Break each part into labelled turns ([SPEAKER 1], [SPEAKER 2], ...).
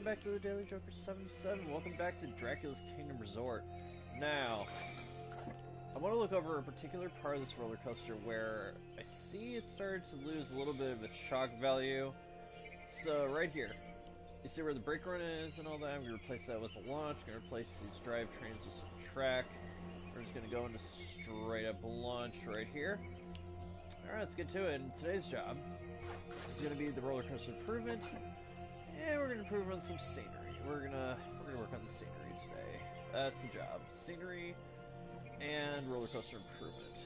[SPEAKER 1] back to the Daily Joker 77. Welcome back to Dracula's Kingdom Resort. Now, I want to look over a particular part of this roller coaster where I see it started to lose a little bit of its shock value. So, right here. You see where the brake run is and all that? I'm going to replace that with a launch. I'm going to replace these drivetrains with some track. We're just going to go into straight up launch right here. Alright, let's get to it. And today's job is going to be the roller coaster improvement. And we're gonna improve on some scenery. We're gonna work on the scenery today. That's the job. Scenery and roller coaster improvement.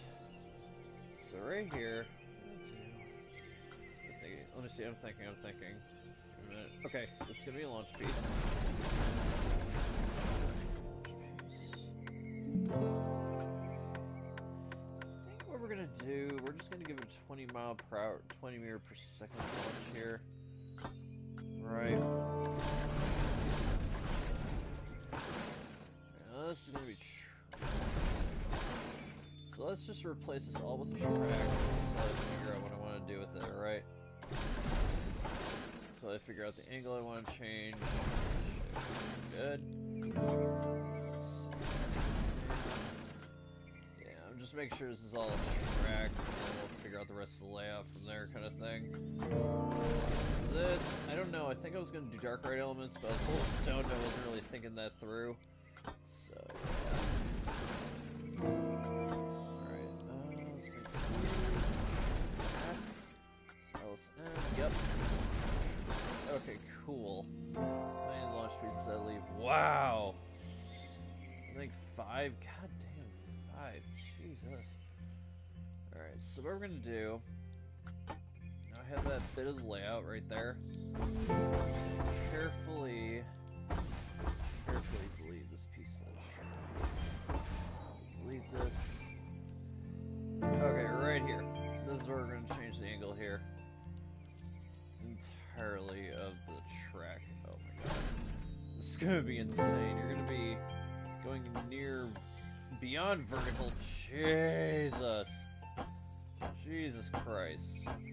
[SPEAKER 1] So right here, let me see. I'm thinking. Wait a minute. Okay, this is gonna be a launch piece. I think what we're gonna do, we're just gonna give it a 20 mile per hour, 20 meter per second launch here. Right. Now this is gonna be so let's just replace this all with a track. Let's figure out what I want to do with it, alright? So I figure out the angle I want to change. Good. Yeah, I'm just making sure this is all a track, and then we'll figure out the rest of the layout from there, kind of thing. This, I don't know, I think I was going to do dark ride elements, but I was a little stoned, I wasn't really thinking that through. So, yeah. Alright, let's make that. Yep. Okay, cool. How many launch pieces I leave? Wow! I think 5? God damn, 5. Jesus. Alright, so what we're going to do... I have that bit of the layout right there. Carefully delete this piece of delete this. Okay, right here. This is where we're going to change the angle here. Entirely of the track. Oh my god. This is going to be insane. You're going to be going beyond vertical. Jesus. Jesus Christ.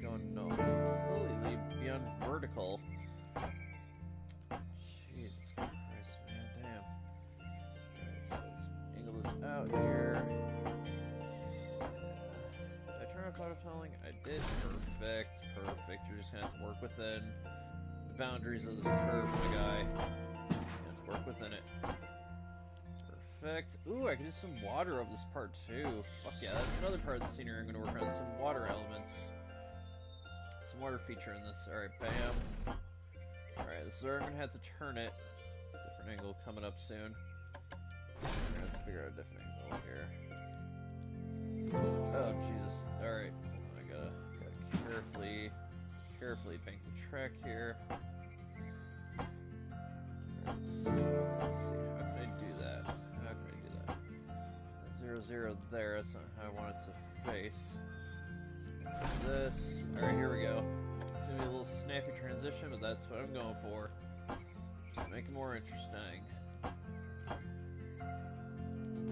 [SPEAKER 1] Going completely beyond vertical. Jesus Christ, man, damn. Alright, so let's angle this out here. Did I turn off autopilling? I did. Perfect. Perfect. You're just gonna have to work within the boundaries of this curve, my guy. Just gonna have to work within it. Perfect. Ooh, I can do some water of this part too. Fuck yeah, that's another part of the scenery I'm going to work on. Some water elements. Some water feature in this. Alright, bam. Alright, this is where I'm going to have to turn it. Different angle coming up soon. I'm going to have to figure out a different angle here. Oh, Jesus. Alright. I gotta carefully bank the track here. Let's see. How can I do that? How can I do that? 0, 0 there, that's not how I want it to face. This. Alright, here we go. It's gonna be a little snappy transition, but that's what I'm going for. Just make it more interesting.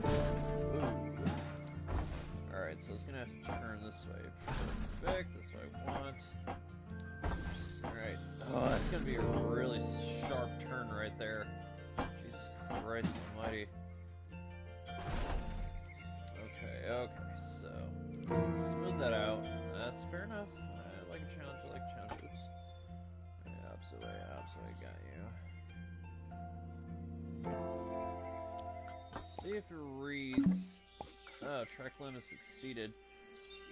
[SPEAKER 1] Ooh. Alright, so it's gonna have to turn this way. Perfect, that's what I want. Alright. Oh, that's gonna be a really sharp turn right there. Jesus Christ almighty. Okay, so smooth that out. That's fair enough. I like a challenge, Oops. Yeah, opposite way, got you. Let's see if it reads. Oh, track limit exceeded.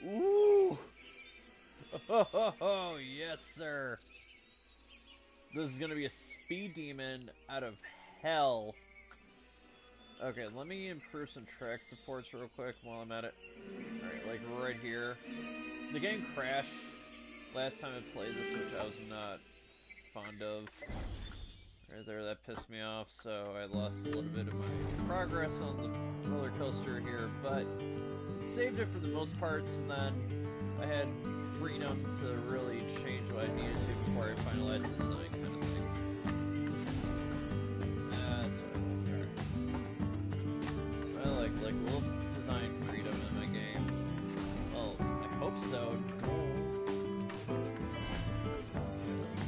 [SPEAKER 1] Ooh! Oh, yes, sir. This is gonna be a speed demon out of hell. Okay, let me improve some track supports real quick while I'm at it. Alright, like right here. The game crashed last time I played this, which I was not fond of. Right there, that pissed me off, so I lost a little bit of my progress on the roller coaster here, but saved it for the most parts, and then I had freedom to really change what I needed to before I finalized the design kind of thing. That's right. So I like a little design freedom in my game. Well, I hope so.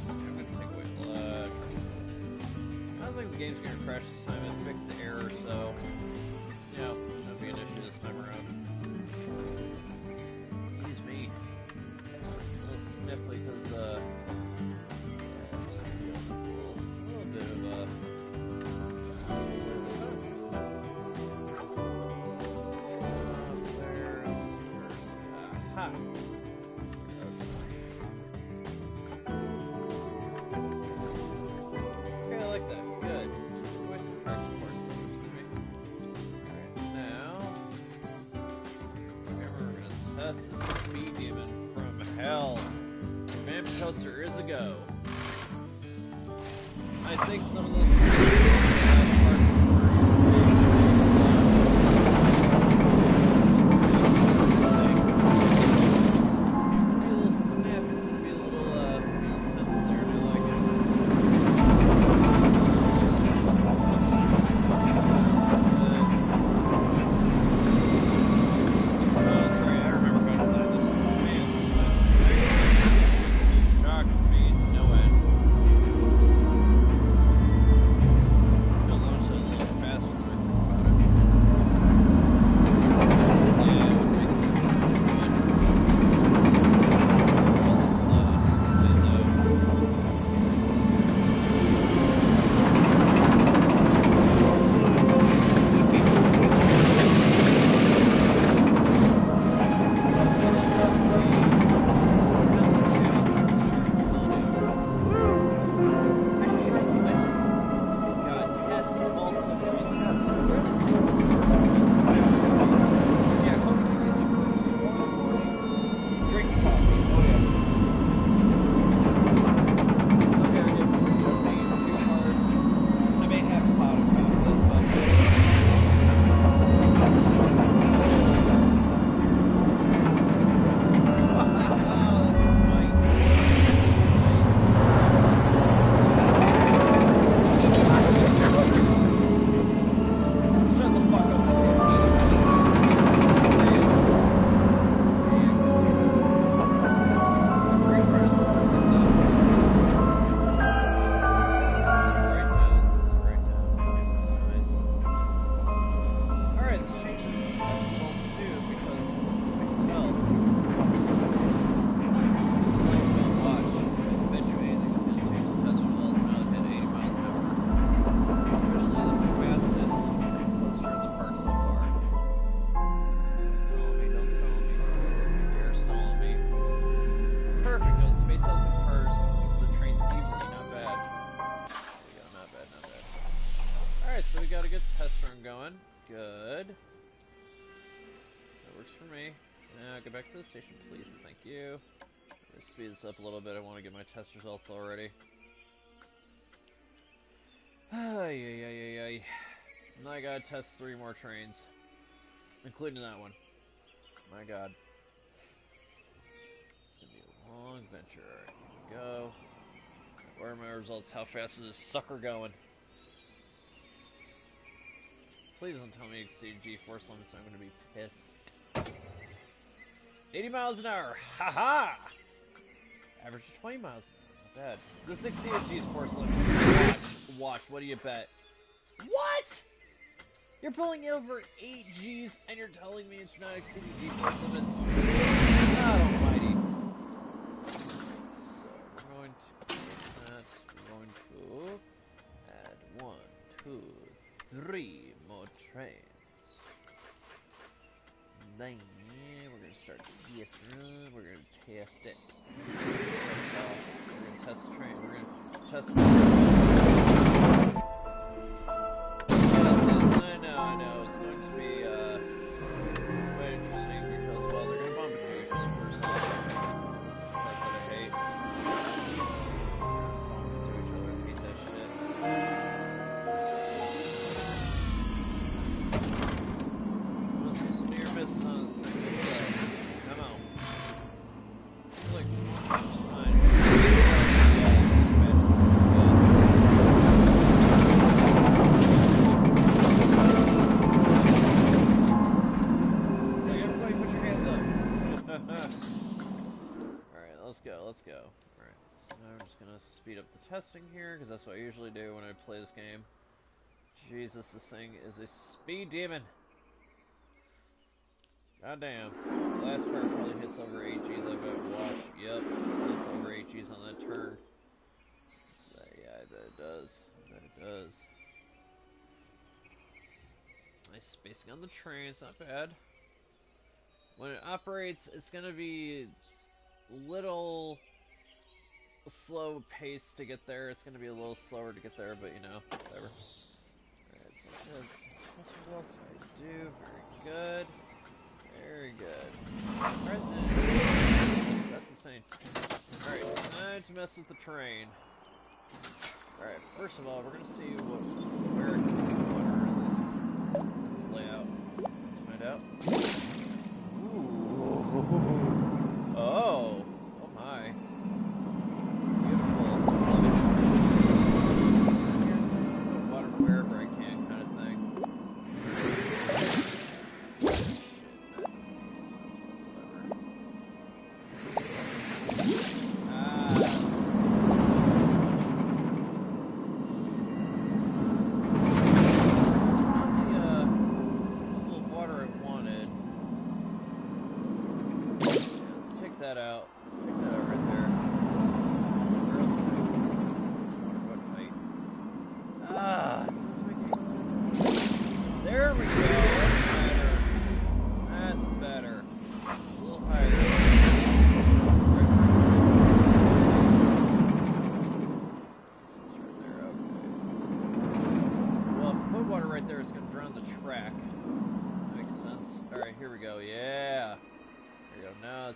[SPEAKER 1] I'm gonna take away a lot. think the game's gonna crash this time. It fixed the error, so yeah, shouldn't be an issue this time around. Excuse me. A little sniffly because yeah, just a little bit of aha. Okay, I like that. Good. Situation correct, of course. Alright, now we're gonna test the speed demon from hell. Vamp Coaster is a go. I think some of those so we got a good test run going. Good. That works for me. Now go back to the station, please, and thank you. Let's speed this up a little bit. I want to get my test results already. Ay. Now I gotta test 3 more trains, including that one. My God. It's gonna be a long venture. Alright, here we go. Where are my results? How fast is this sucker going? Please don't tell me you exceed G-force limits. I'm gonna be pissed. 80 miles an hour. Haha! Average of 20 miles an hour. Not bad. This exceeded G-force limits. Watch. What do you bet? What? You're pulling over 8 Gs and you're telling me it's not exceeding G-force limits? God almighty. So we're going to do that. We're going to add 1, 2, 3 more trains. Then we're gonna start the ES run. We're gonna test it. We're gonna test the train. We're gonna test the train. I know. It's going to be quite interesting because, well, they're gonna bump into each other first off. This is the part that I hate. Bump into each other. I hate that shit. Some near misses on this thing. Come on. I feel like most of it's fine. That's what I usually do when I play this game. Jesus, this thing is a speed demon. God damn. The last part probably hits over 8 Gs. I bet. Watch. Yep. Hits over 8 Gs on that turn. So, yeah, I bet it does. I bet it does. Nice spacing on the train. It's not bad. When it operates, it's going to be a little slow pace to get there. It's going to be a little slower to get there, but you know, whatever. Alright, so test results. I do. Very good. Very good. Alright then. That's insane. Alright, time to mess with the train. Alright, first of all, we're going to see where it gets water in this layout. Let's find out. Ooh. Oh. Oh my. Beautiful. Water wherever I can, kind of thing.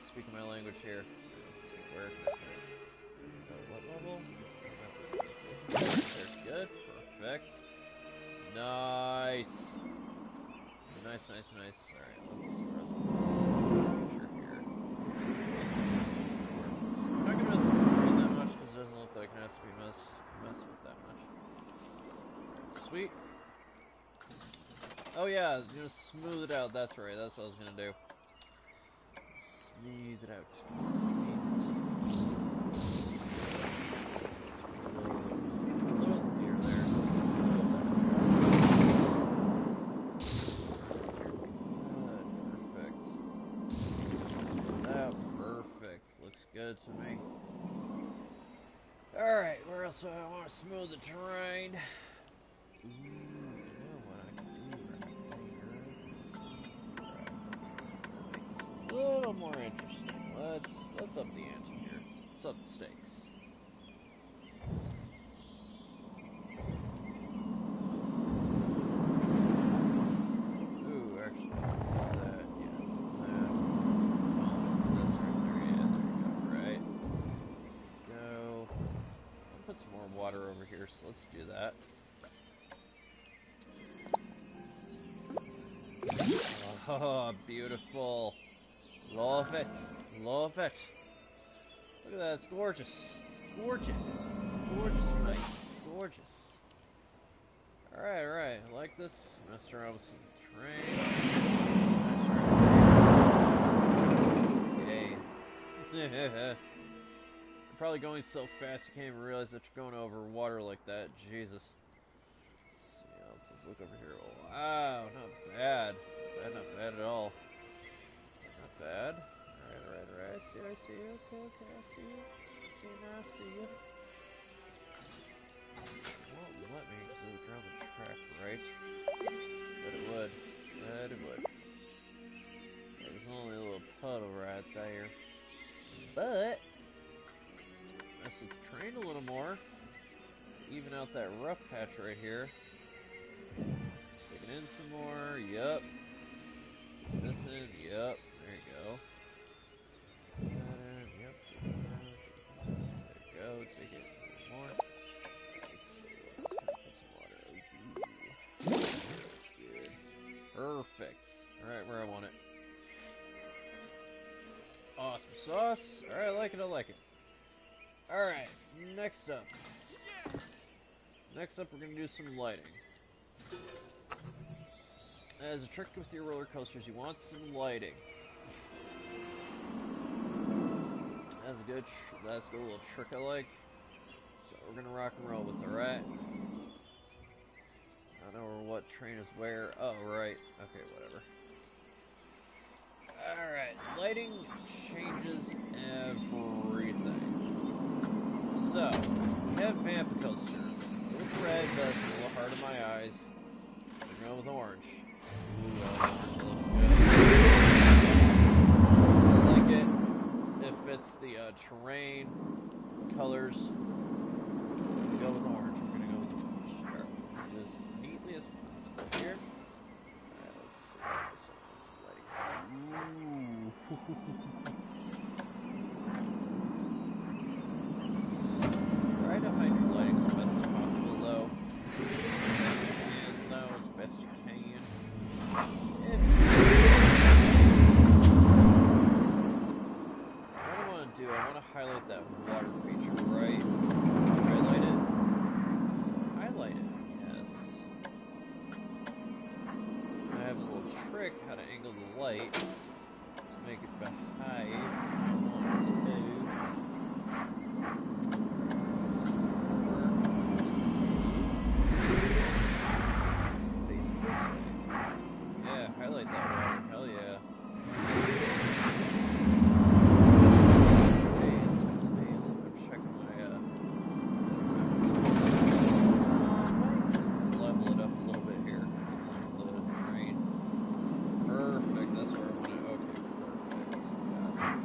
[SPEAKER 1] Speaking my language here. Let's see, where can I put it? What level? There's good. Perfect. Nice. Nice, nice, nice. Alright, let's picture here. I'm not gonna mess that much because it doesn't look like it has to be messed with that much. Alright, sweet. Oh yeah, you know, smooth it out. That's right, that's what I was gonna do. Smooth it out. A little clear there. Good. Perfect. Smooth out. Perfect. Looks good to me. Alright, where else do I want to smooth the terrain? Ooh, you know what I can do a little more interesting. Let's up the ante here. Let's up the stakes. Ooh, actually, let's do that. Yeah, that. This right there. Yeah, there we go. Right. Go. I'll put some more water over here, so let's do that. Oh, beautiful. Love it. Love it. Look at that. It's gorgeous. It's gorgeous. It's gorgeous tonight. Gorgeous. Alright, alright. I like this. Mess around with some train. Yay. You're probably going so fast you can't even realize that you're going over water like that. Jesus. Let's see. Let's look over here. Wow. Not bad. Not bad at all. Not bad. Alright. I see you. Okay, I see you. I see you. Won't let me because it would drown the track, right? But it would. There's only a little puddle right there. But mess with the train a little more. Even out that rough patch right here. Stick it in some more. Yup. This in. Yup. There you go. Yep. There you go. Take it more. Let's see. Let's kind of put some water. Ooh. Good. Perfect. Alright, where I want it. Awesome sauce. Alright, I like it. Alright, next up. We're going to do some lighting. As a trick with your roller coasters, you want some lighting. That's a good little trick I like. So we're gonna rock and roll with it, right? I don't know what train is where. Oh, right. Okay, whatever. Alright, lighting changes everything. So, we have Vampa Coaster. With red, that's a little hard on my eyes. We're going with orange. Ooh, I like it. It fits the terrain, colors. Go with orange. We're gonna go with orange. Alright, do this as neatly as possible here. Alright, let's see. Lighting. Ooh. Try to hide your lighting as best as possible, though. As best you can. What I want to do, I want to highlight that water feature, right? Highlight it. So, highlight it, yes. I have a little trick how to angle the light to make it behave. Highlight that water, hell yeah. Space. I'm checking my, just level it up a little bit here. The train. Perfect, that's where I want it. Okay, perfect.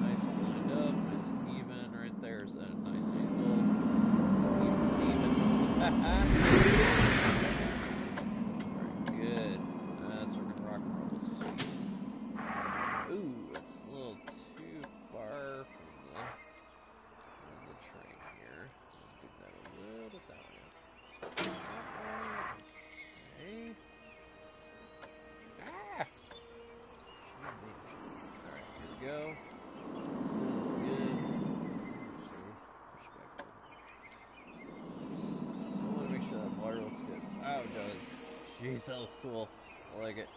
[SPEAKER 1] Nice lined up, nice and even. Right there is that nice angle. Steven. Ooh, it's a little too far from the train here. I'll dig that a little bit that way. Okay. Ah! Alright, here we go. Good. Push back over. So I want to make sure that water looks good. Oh, it does. Jeez, that looks cool. I like it.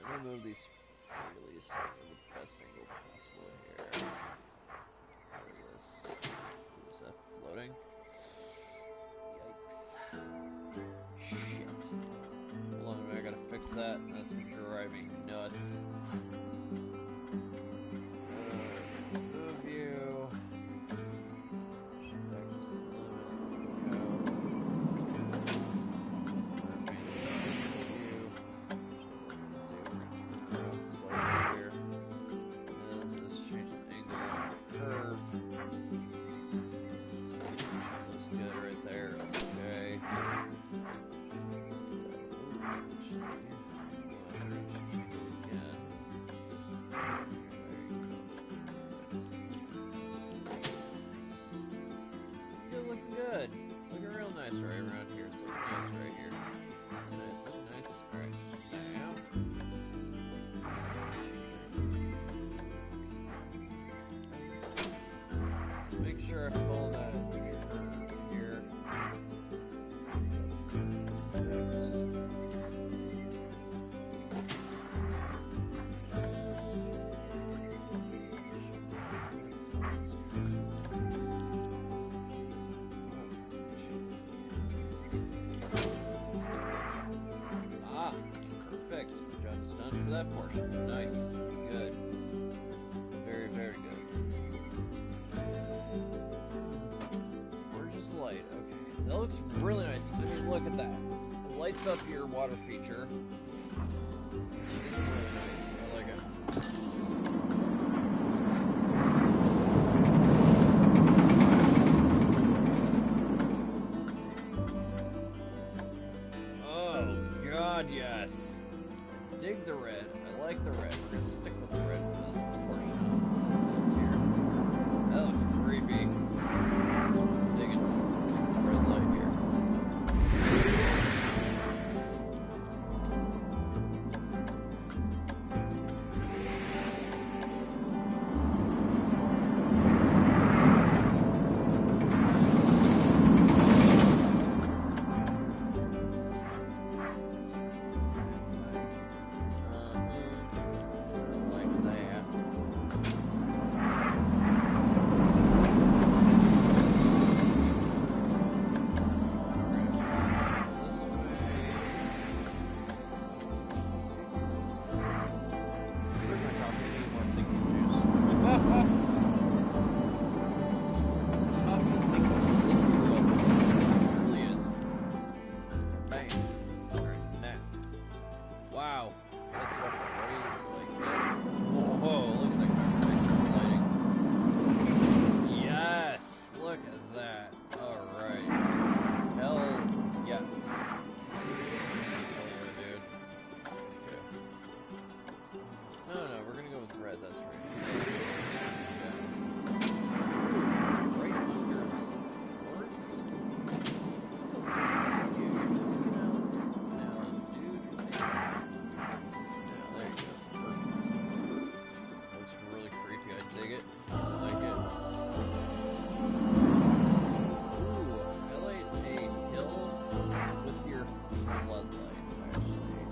[SPEAKER 1] I'm gonna move these freely so I have the best angle possible here. Look at this. Ooh, is that floating? Yikes. Shit. Hold on a minute, I gotta fix that. That's driving me nuts. Move you. Good. It's looking real nice right around here. It's looking nice right here. Nice, looking nice. Alright. Now. Make sure I pull that here. That portion. Nice. Good. Very, very good. Gorgeous light. Okay. That looks really nice. I mean, look at that. It lights up your water feature. Looks really nice. I like it. Oh, God, yes. Dig the red. I like the red. We're gonna stick with the red for this portion. Here. That looks creepy. Digging the red light here. that. Alright. Hell yes. Hell yeah, dude. Okay. No, we're gonna go with red, that's right. Right under sports. Now, dude. There you go. Looks really creepy, I dig it. I like it. Floodlights, actually.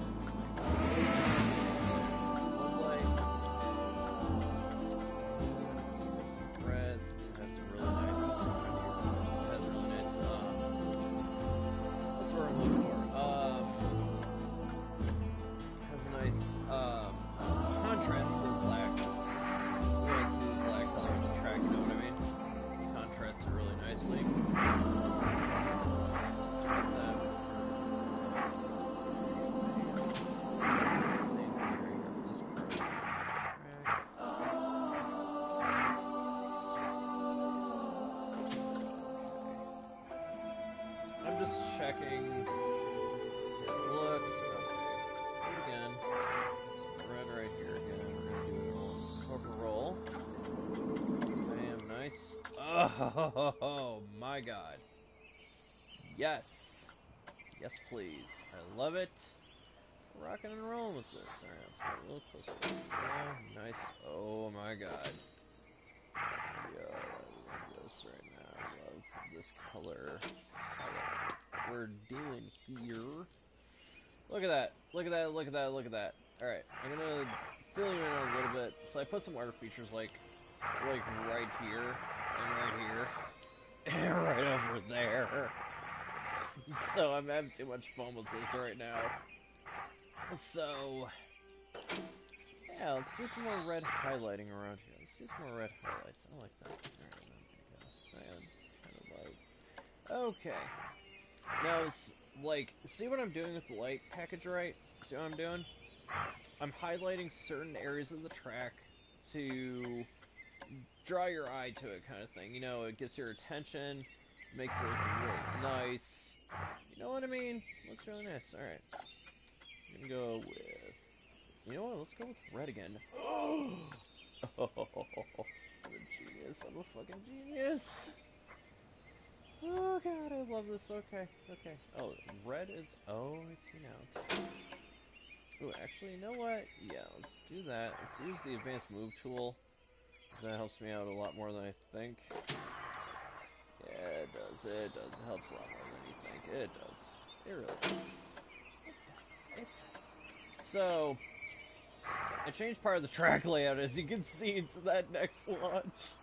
[SPEAKER 1] Floodlight. Red has some really nice. Has really nice. That's what I'm looking for. Has a nice contrast to the black. Really to the black color of the track. You know what I mean? Contrasts it really nicely. I'm just checking. See how it looks. Okay. Again. Red right here again. We're gonna do a little corporate roll. Bam, nice. Oh my god. Yes. Yes, please. I love it. Rocking and rolling with this. Alright, let's get a little closer. Yeah, nice. Oh my god. Yo, I love this right now. I love this color. We're doing here. Look at that. Look at that. Look at that. Look at that. Alright, I'm gonna fill you in on a little bit. So I put some water features like right here and right here and right over there. So I'm having too much fun with this right now. So yeah, let's do some more red highlighting around here. Let's do some more red highlights. I like that. Alright, kind of light. Okay. Now, like, see what I'm doing with the light package, right? See what I'm doing? I'm highlighting certain areas of the track to draw your eye to it, kind of thing. You know, it gets your attention, makes it look really nice. You know what I mean? Looks really nice. Alright. I'm gonna go with... You know what? Let's go with red again. Oh! I'm a genius. I'm a fucking genius. Oh god, I love this. Okay. Oh, red is... Oh, I see now. Oh, actually, you know what? Yeah, let's do that. Let's use the advanced move tool. That helps me out a lot more than I think. Yeah, it does. It helps a lot more than you think. It does. It really does. It does. So, I changed part of the track layout, as you can see, into that next launch.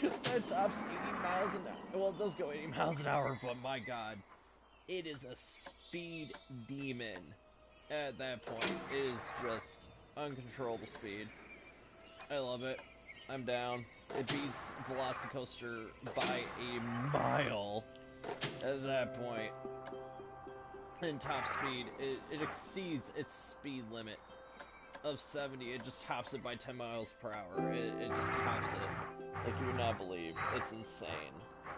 [SPEAKER 1] That top's 80 miles an hour. Well, it does go 80 miles an hour, but my god. It is a speed demon. At that point, it is just uncontrollable speed. I love it. I'm down. It beats Velocicoaster by a mile at that point. In top speed, it exceeds its speed limit of 70. It just tops it by 10 miles per hour. It just tops it. Like, you would not believe. It's insane.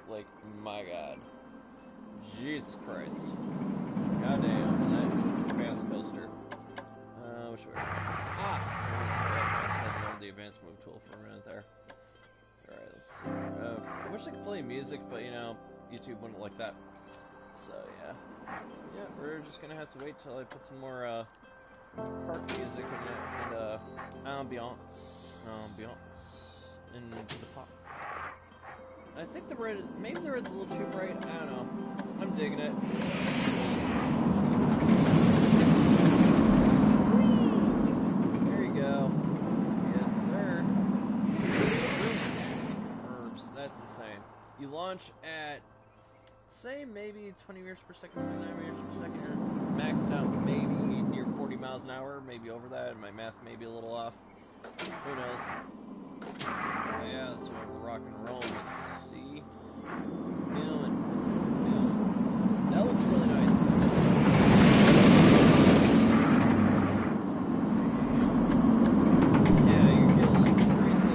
[SPEAKER 1] Like, my god. Jesus Christ. God damn, that is a fast coaster. Which way? I just had to learn the advanced move tool for a minute there. Alright, let's see. I wish I could play music, but you know, YouTube wouldn't like that. So yeah. Yeah, we're just gonna have to wait till I put some more park music and ambiance into the pop. I think the red, maybe the red's a little too bright. I don't know. I'm digging it. There you go. Yes, sir. Curves. That's insane. You launch at, say, maybe 20 meters per second, 29 meters per second. You're maxed out maybe near 40 miles an hour, maybe over that. My math may be a little off. Who knows? Oh yeah, that's what we're rocking and rolling with. See? Doing. That looks really nice. Yeah, you're getting like straight to.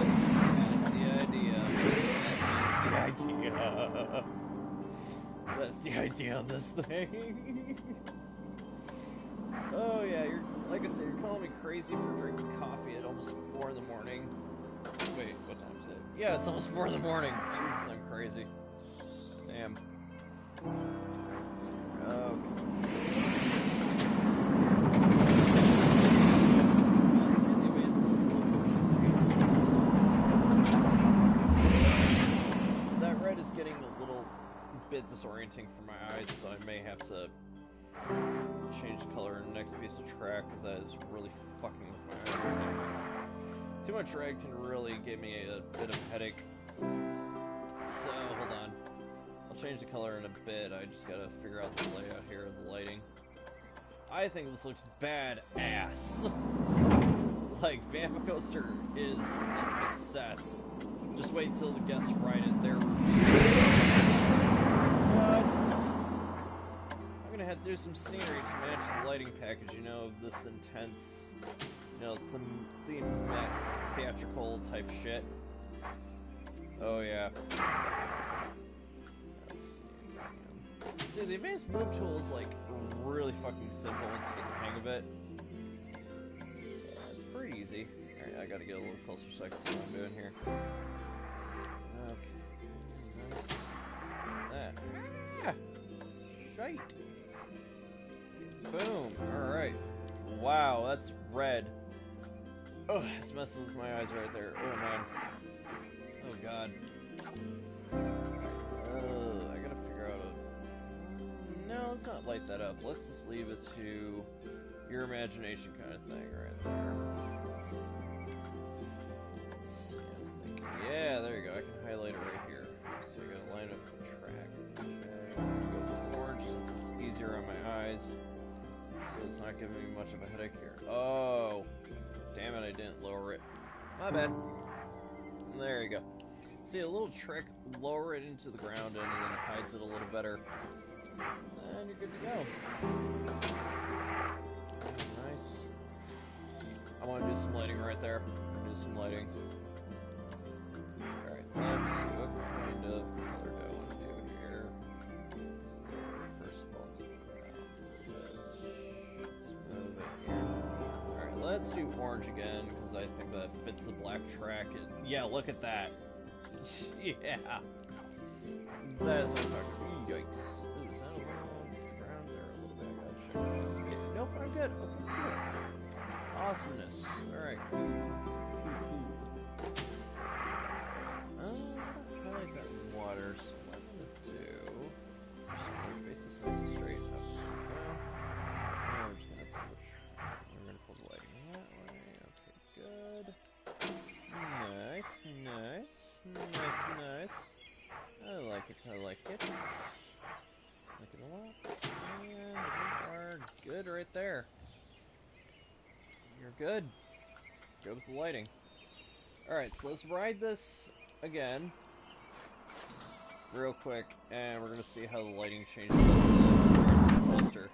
[SPEAKER 1] That's the idea. That's the idea of this thing. Oh yeah, you're like I said, you're calling me crazy for drinking coffee at almost 4 in the morning. Wait, what time is it? Yeah, it's almost 4 in the morning. Jesus, I'm crazy. Damn. That red is getting a little bit disorienting for my eyes, so I may have to change the color in the next piece of track, because that is really fucking with my eyes right now. Too much red can really give me a bit of a headache. So, hold on. I'll change the color in a bit. I just gotta figure out the layout here of the lighting. I think this looks badass. Like, Vamp Coaster is a success. Just wait till the guests ride it. They're what? I'm gonna have to do some scenery to match the lighting package, you know, of this intense, you know, theatrical type shit. Oh yeah. Let's see. Dude, the advanced move tool is like really fucking simple once you get the hang of it. Yeah, it's pretty easy. Alright, I gotta get a little closer so I can see what I'm doing here. Okay. That. Ah! Shite. Boom. Alright. Wow, that's red. Oh, it's messing with my eyes right there. Oh, man. Oh, God. I gotta figure out a... No, let's not light that up. Let's just leave it to your imagination kind of thing right there. Let's see, I'm thinking... Yeah, there you go. I can highlight it right here. So you gotta line up the track. Okay. Go with orange since it's easier on my eyes. So it's not giving me much of a headache here. Oh! Damn it, I didn't lower it. My bad. There you go. See, a little trick, lower it into the ground and then it hides it a little better. And you're good to go. Nice. I want to do some lighting right there. Do some lighting. Alright, let's see what kind of color do I want to do here. First of all, let's move it here. Alright, let's do orange again, because I think that fits the black track. Yeah, look at that. Yeah. That is what I'm talking about. Yikes. Ooh, is that a little around there a little bit? I gotta check this. Yeah, nope, I'm good. Okay, cool. Awesomeness. Alright. Cool. I like that water, so what I'm gonna do... Just gonna face this nice and straight up. Now we're just gonna pull the lighting that way. Okay, good. Nice, nice. Nice. I like it, I like it. Like it a lot. And you are good right there. You're good. Good with the lighting. Alright, so let's ride this again. Real quick, and we're gonna see how the lighting changes the poster.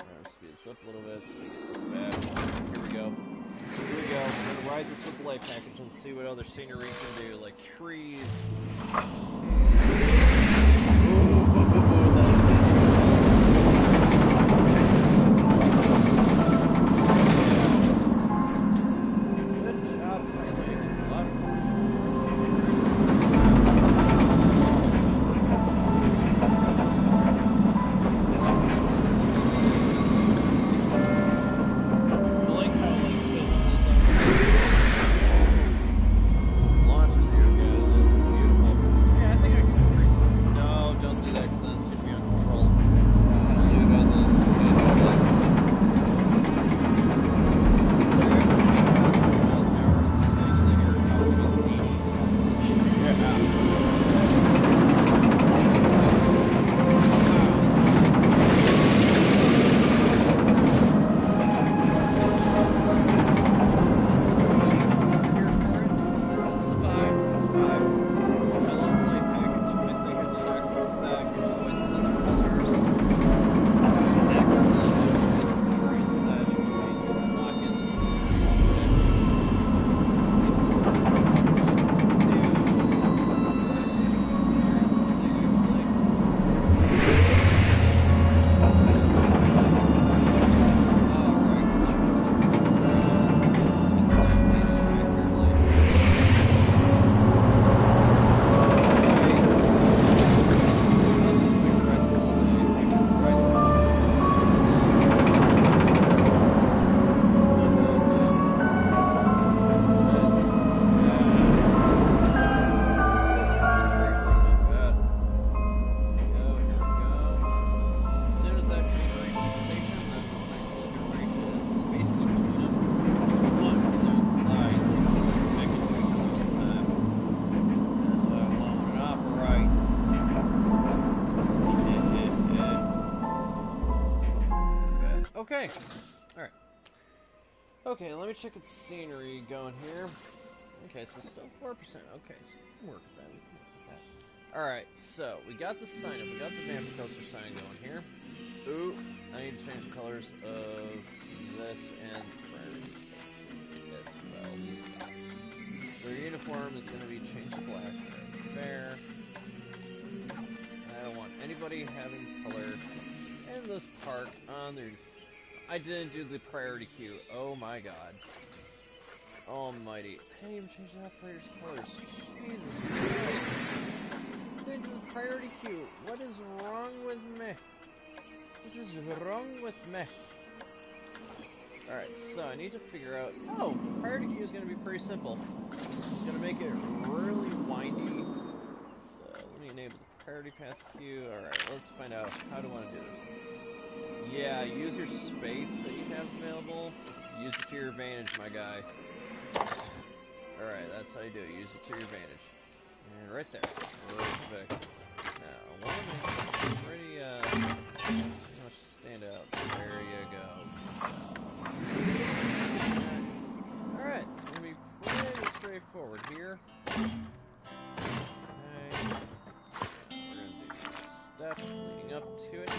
[SPEAKER 1] Alright, speed this up a little bit so we get this back. Here we go. Here we go. We're gonna ride this with the light package and see what other scenery can do, like trees. Okay. Alright. Okay, let me check its scenery going here. Okay, so still 4%. Okay, so we can work with that. We can work with that. Alright, so we got the sign up. We got the Vampire Coaster sign going here. Ooh, I need to change the colors of this and as well. Their uniform is going to be changed to black right there. I don't want anybody having color in this park on their... I didn't do the priority queue. Oh my god. Almighty. I didn't even change the operator's colors. Jesus Christ. I didn't do the priority queue. What is wrong with me? What is wrong with me? Alright, so I need to figure out... Oh! Priority queue is going to be pretty simple. It's going to make it really windy. So, let me enable the priority pass queue. Alright, let's find out how do I want to do this. Yeah, use your space that you have available. Use it to your advantage, my guy. Alright, that's how you do it. Use it to your advantage. And right there. Perfect. Now, one minute. Pretty much stand out. There you go. Alright, it's gonna be pretty straightforward here. Okay. We're gonna do steps leading up to it.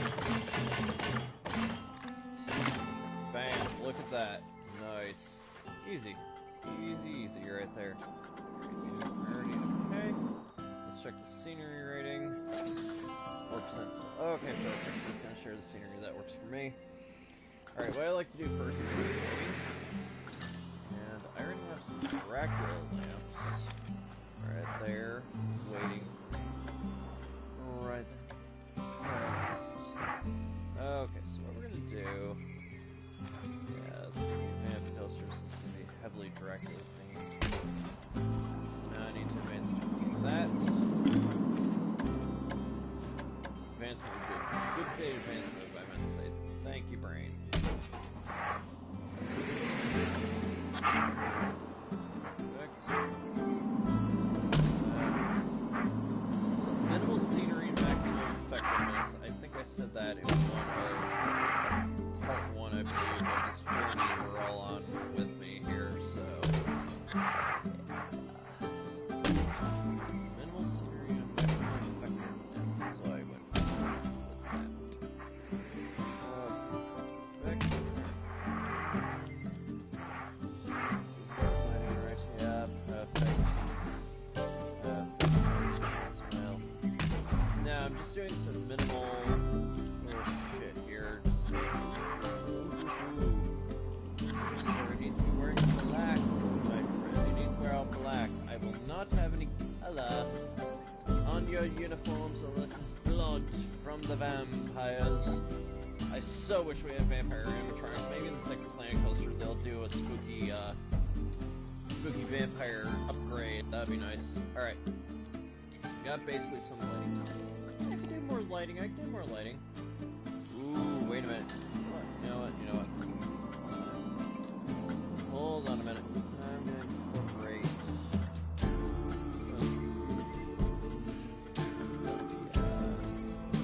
[SPEAKER 1] Bam, look at that. Nice. Easy. Easy right there. Okay. Let's check the scenery rating. 4% still. Okay, perfect. So it's gonna share the scenery. That works for me. Alright, what I like to do first is waiting. And I already have some Dracula lamps. Right there. Waiting. Right there. Okay, so what we're gonna do... Yeah, this is gonna be Vampire Coasters. This is gonna be heavily Dracula themed. So now I need to advance to that. Advance move, good big advance move, I meant to say. Thank you, brain. So minimal scenery, maximum effectiveness. I think I said that in part one, I believe, of this journey we're all on with me here. So minimal scenery and maximum effectiveness. So I went with that. I'm just doing some minimal little shit here. Sir needs to be wearing black. My friend, you need to wear all black. I will not have any color on your uniforms unless it's blood from the vampires. I so wish we had vampire animatronics. Maybe in the second Planet Coaster they'll do a spooky, spooky vampire upgrade. That'd be nice. Alright. Got basically some lighting. I could do more lighting. Ooh, wait a minute. You know what? Hold on a minute. I'm gonna incorporate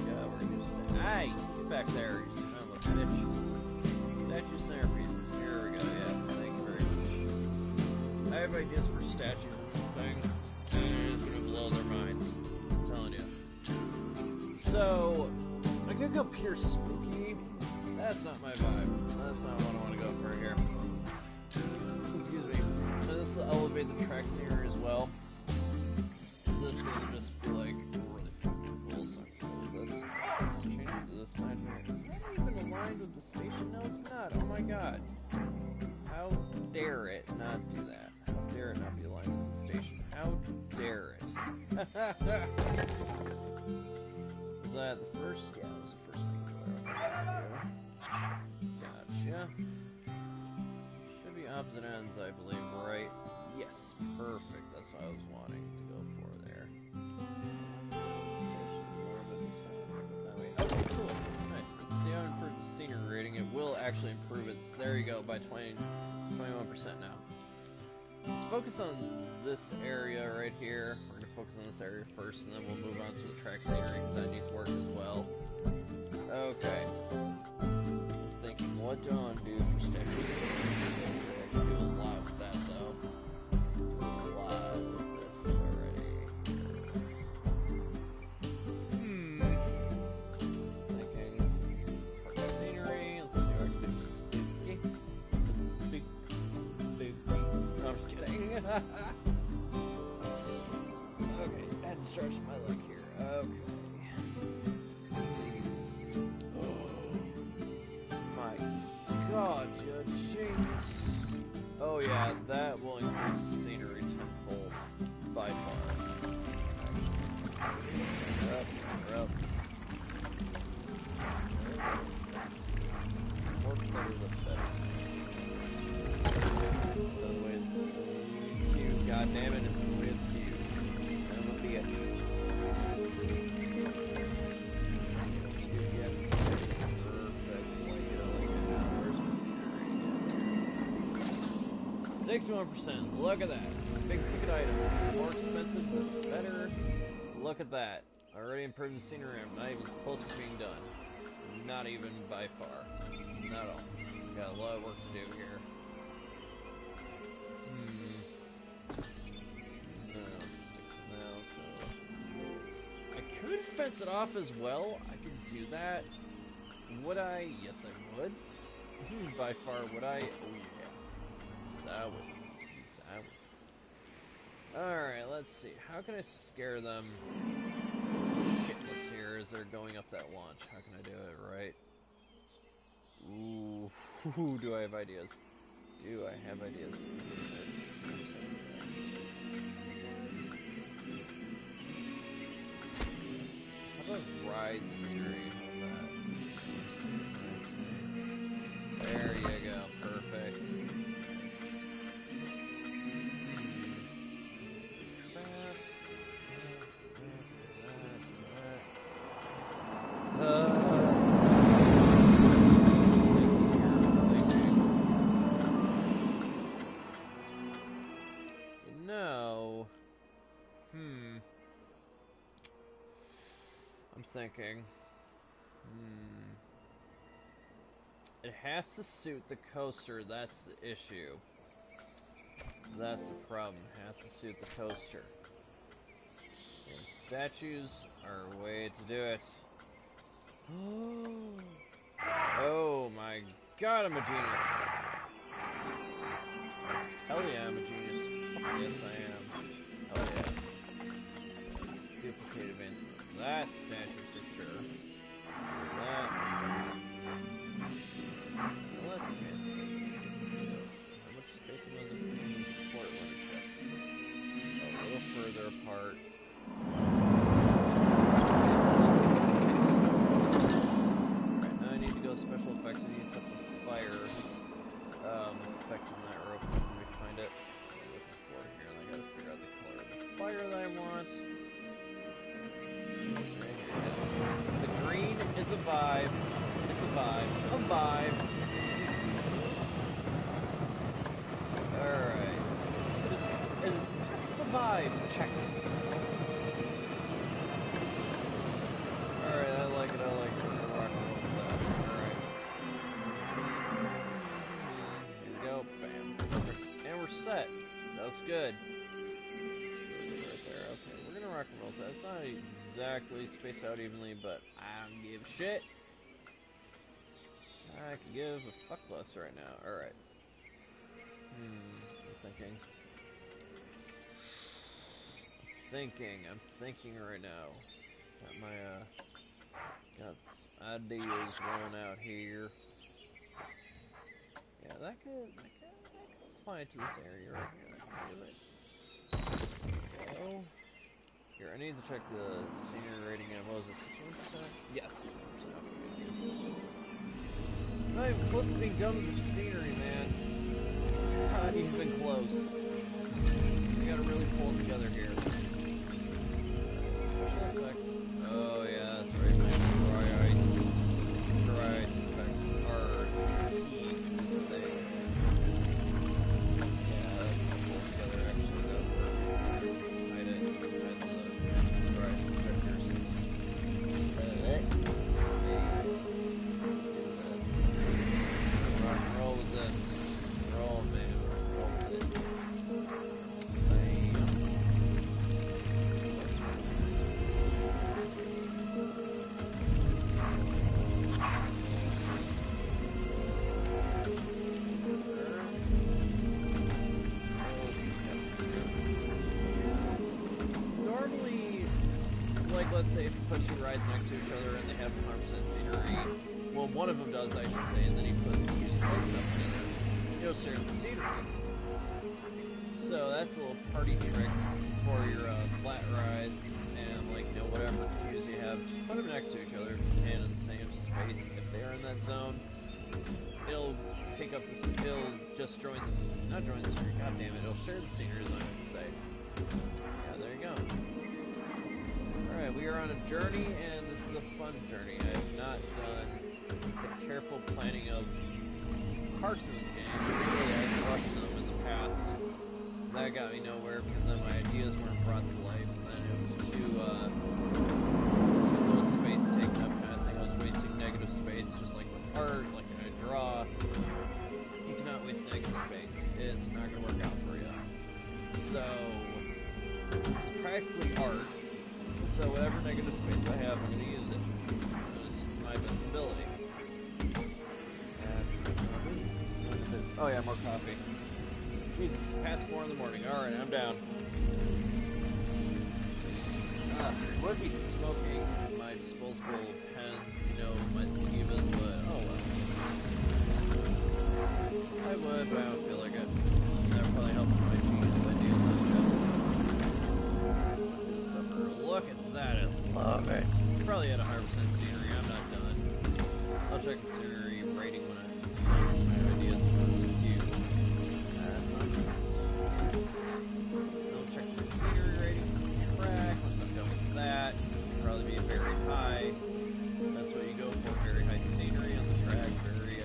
[SPEAKER 1] yeah, we're gonna just... Hey! Get back there, you son of a bitch. Statue centerpieces. Here we go, yeah. Thank you very much. I have ideas for statues in this thing, and it's gonna blow their minds. I'm telling you. So, I could go pure spooky. That's not my vibe. That's not what I want to go for here. Excuse me. And this will elevate the track scenery as well. This will just be like really fucking cool. So I'm gonna do this. Let's change it to this side here. Is that even aligned with the station? No, it's not. Oh my god. How dare it not do that? How dare it not be aligned with the station? How dare it? Was that the first? Yeah, that was the first thing. Gotcha. Should be opposite ends, I believe, right? Yes, perfect. That's what I was wanting to go for there. Okay, cool. Nice. Let's see how it improves the scenery rating. It will actually improve it. There you go, by 21% now. Let's focus on this area right here. We're going to focus on this area first, and then we'll move on to the track scenery, because that needs work as well. Okay. I'm thinking thinking, what do I want to do for statues? I can do a lot with that, though. A lot with this already. Thinking part scenery. Let's see what I can do. Big beats. No, I'm just kidding. Okay, I had to stretch my leg here. Okay. God, you're a genius. Oh yeah, that will increase the scenery tenfold by far. Up. More clutter the better. The way it's cute. God damn it, it's the way it's cute. Son of a bitch. Perfect. Like it. 61%. Look at that. Big ticket items. More expensive, but better. Look at that. Already improved the scenery. I'm not even close to being done. Not even by far. Not at all. Got a lot of work to do here. No. I could fence it off as well. I could do that. Would I? Yes, I would. By far, would I? Oh, yeah. Alright, let's see. How can I scare them shitless here as they're going up that launch? How can I do it right? Ooh, do I have ideas? Do I have ideas? How about ride scenery? There you go. Perfect. I'm thinking. It has to suit the coaster, that's the issue. That's the problem, it has to suit the coaster. And statues are a way to do it. Oh my god, I'm a genius. Hell yeah, I'm a genius. Yes, I am. Hell yeah. Duplicate advancement of that statue for sure. That. Well, that's advancement. How much space was it to support ownership? A little further apart. Right, now I need to go special effects. I need to put some fire effect on that rope. Let me find it. I'm looking for it here, and I gotta figure out the color of the fire that I want. The green is a vibe. It's a vibe. A vibe. Alright. It is past the vibe. Check. Alright, I like it. We're gonna rock and roll with that. Alright. Here we go. Bam. Perfect. And we're set. That looks good. Right there. Okay, we're gonna rock and roll with that. It's not exactly spaced out evenly, but I don't give a shit. I can give a fuck less right now. Alright. I'm thinking right now. Got my, got ideas rolling out here. Yeah, that could apply to this area right here. That could do it. Okay. Here, I need to check the scenery rating again. What was it, 61%? Yes, 61%. Not even close to being done with the scenery, man. It's not even close. We gotta really pull it together here. Special effects. Oh, yeah, that's right. Dry ice effects are key to this thing. Yeah, that's gonna pull together actually. That work. Hide the dry ice effectors. say if you put two rides next to each other and they have 100% scenery, well, one of them does, I should say, and then you put the queues close enough together, you'll share the scenery. So that's a little party trick for your flat rides and, like, you know, whatever queues you have. Just put them next to each other if you can in the same space. If they're in that zone, it'll take up the, it'll just join the, not join the scenery, god damn it, it'll share the scenery, as I would say. Yeah, there you go. Alright, we are on a journey, and this is a fun journey. I have not done the careful planning of parts in this game. Really, I've rushed them in the past. That got me nowhere, because then my ideas weren't brought to life, and then it was too little space taken up kind of thing. I was wasting negative space, just like with art, like when I draw. You cannot waste negative space. It's not going to work out for you. So, this is practically art. So whatever negative space I have, I'm going to use it. It's my best ability. Oh yeah, more coffee. Jesus, past 4 in the morning. Alright, I'm down. Would be smoking my disposable pens, you know, my sativas, but oh well. I would, but I don't feel like it. That would probably help with my genius ideas on shit. Summer. Look at that, I love it. Probably at 100% scenery, I'm not done. I'll check the scenery rating when my ideas are cute. That's not true. I'll check the scenery rating for the track. Once I'm done with that, it'll probably be very high. That's what you go for, very high scenery on the track, very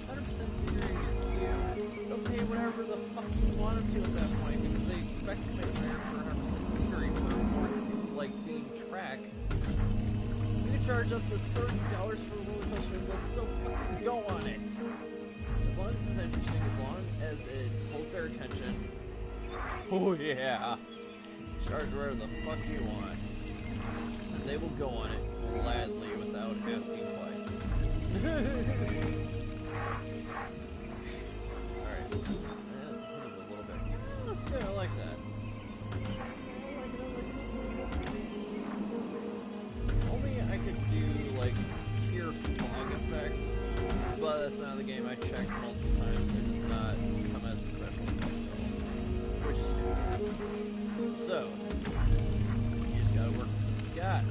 [SPEAKER 1] 100% scenery in your queue. They'll pay whatever the fuck you want them to at that point, because they expect to pay higher for 100% scenery for a more, like, themed track. You can charge up to $30 for a roller coaster and they'll still fucking go on it. As long as it's interesting, as long as it holds their attention. Oh yeah. Charge whatever the fuck you want. And they will go on it gladly without asking twice. Alright. A little bit. Yeah, looks good, I like that. Only I could do, like, pure fog effects, but that's not the game. I checked multiple times. It does not come as a special effect, which is stupid. So, you just gotta work with what you got.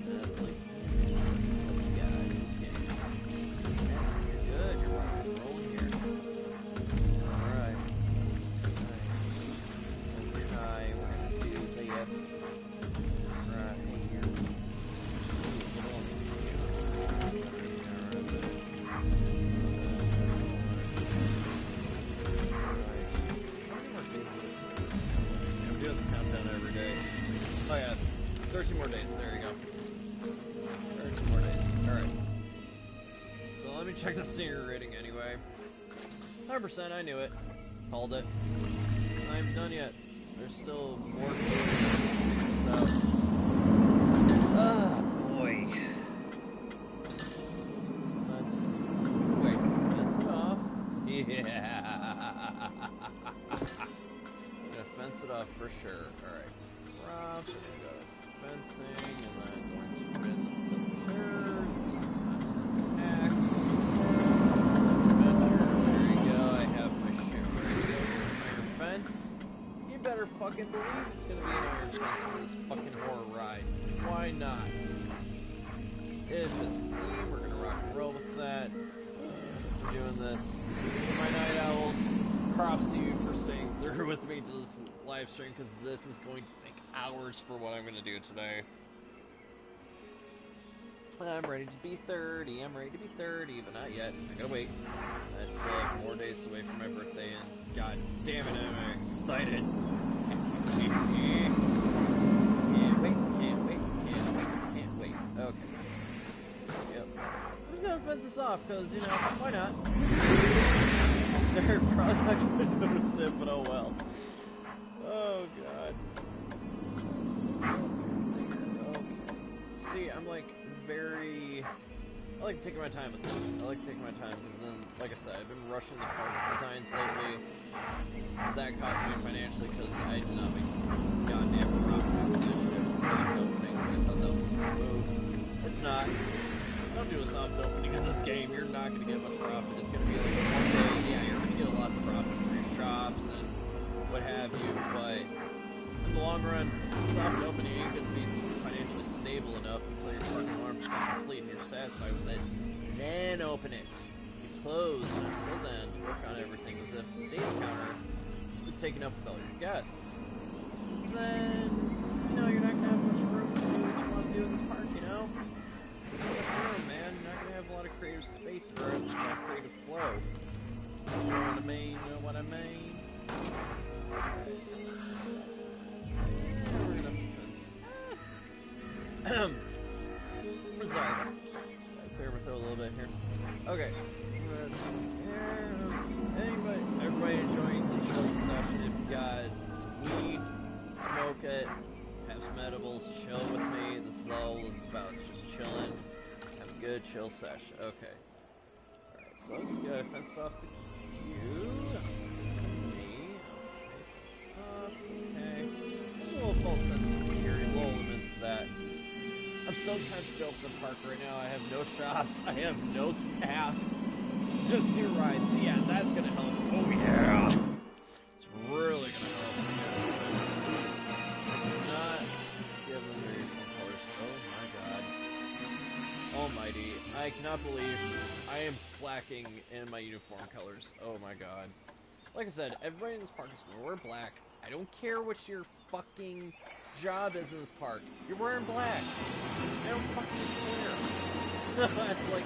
[SPEAKER 1] That's like what you got in this game. Yeah, you're good. You're rocking and rolling here. Alright. Hi, we're gonna do this. I'm doing the countdown every day. Oh yeah, 13 more days, there you go. 13 more days, alright. So let me check the scenery rating anyway. 100%, I knew it. Called it. I'm done yet. There's still more to do. So, oh boy. Let's wait. Fence it off. Yeah. I'm gonna fence it off for sure. All right. Props. We're gonna go to fencing, and then going to put in the filter. Adventure. There you go. I have my shit ready to go. Iron fence. You better fucking believe it's gonna be an iron fence for this fucking horror ride. Why not? If it's theme, we're gonna rock and roll with that. We're doing this. My night owls, props to you for staying through with me to this live stream, because this is going to take hours for what I'm gonna do today. I'm ready to be 30. I'm ready to be 30, but not yet. I gotta wait. I still have more days away from my birthday, and god damn it, I'm excited. Can't wait, can't wait, can't wait, can't wait. Okay. Yep. I'm just gonna fence this off, because, you know, why not? They're probably not gonna notice it, but oh well. Oh god. Okay. See, I'm like very I like taking my time with this. I like taking my time because, like I said, I've been rushing the park designs lately. That cost me financially because I did not make a goddamn profit after this shit with soft openings. I thought that was a smart move. It's not. Don't do a soft opening in this game. You're not going to get much profit. It's going to be like one day, yeah, you're going to get a lot of profit for your shops and what have you, but in the long run, soft opening ain't going to be financially stable enough until your park is 100% complete and you're satisfied with it. Then open it. You close, and until then, to work on everything as if the data counter is taken up with all your guests. Then, you know, you're not going to have much room to do what you want to do in this park, you know? Room, man. You're not going to have a lot of creative space for a creative flow. You know what I mean? You know what I mean? Sorry. Clear my throat a little bit here. Okay. Everybody enjoying the chill session. If you got some weed, smoke it, have some edibles, chill with me. This is all it's about. It's just chilling. Have a good chill session. Okay. Alright, so let's get fenced off the queue. Okay. A little false sense of security, a little limits to that. I'm so tempted to open the park right now. I have no shops, I have no staff. Just do rides. Yeah, that's gonna help. Oh yeah! It's really gonna help. Not give them their uniform colors. Oh my god. Almighty. I cannot believe I am slacking in my uniform colors. Oh my god. Like I said, everybody in this park is gonna wear black. I don't care what your fucking job is in this park. You're wearing black. I don't fucking care. It's like...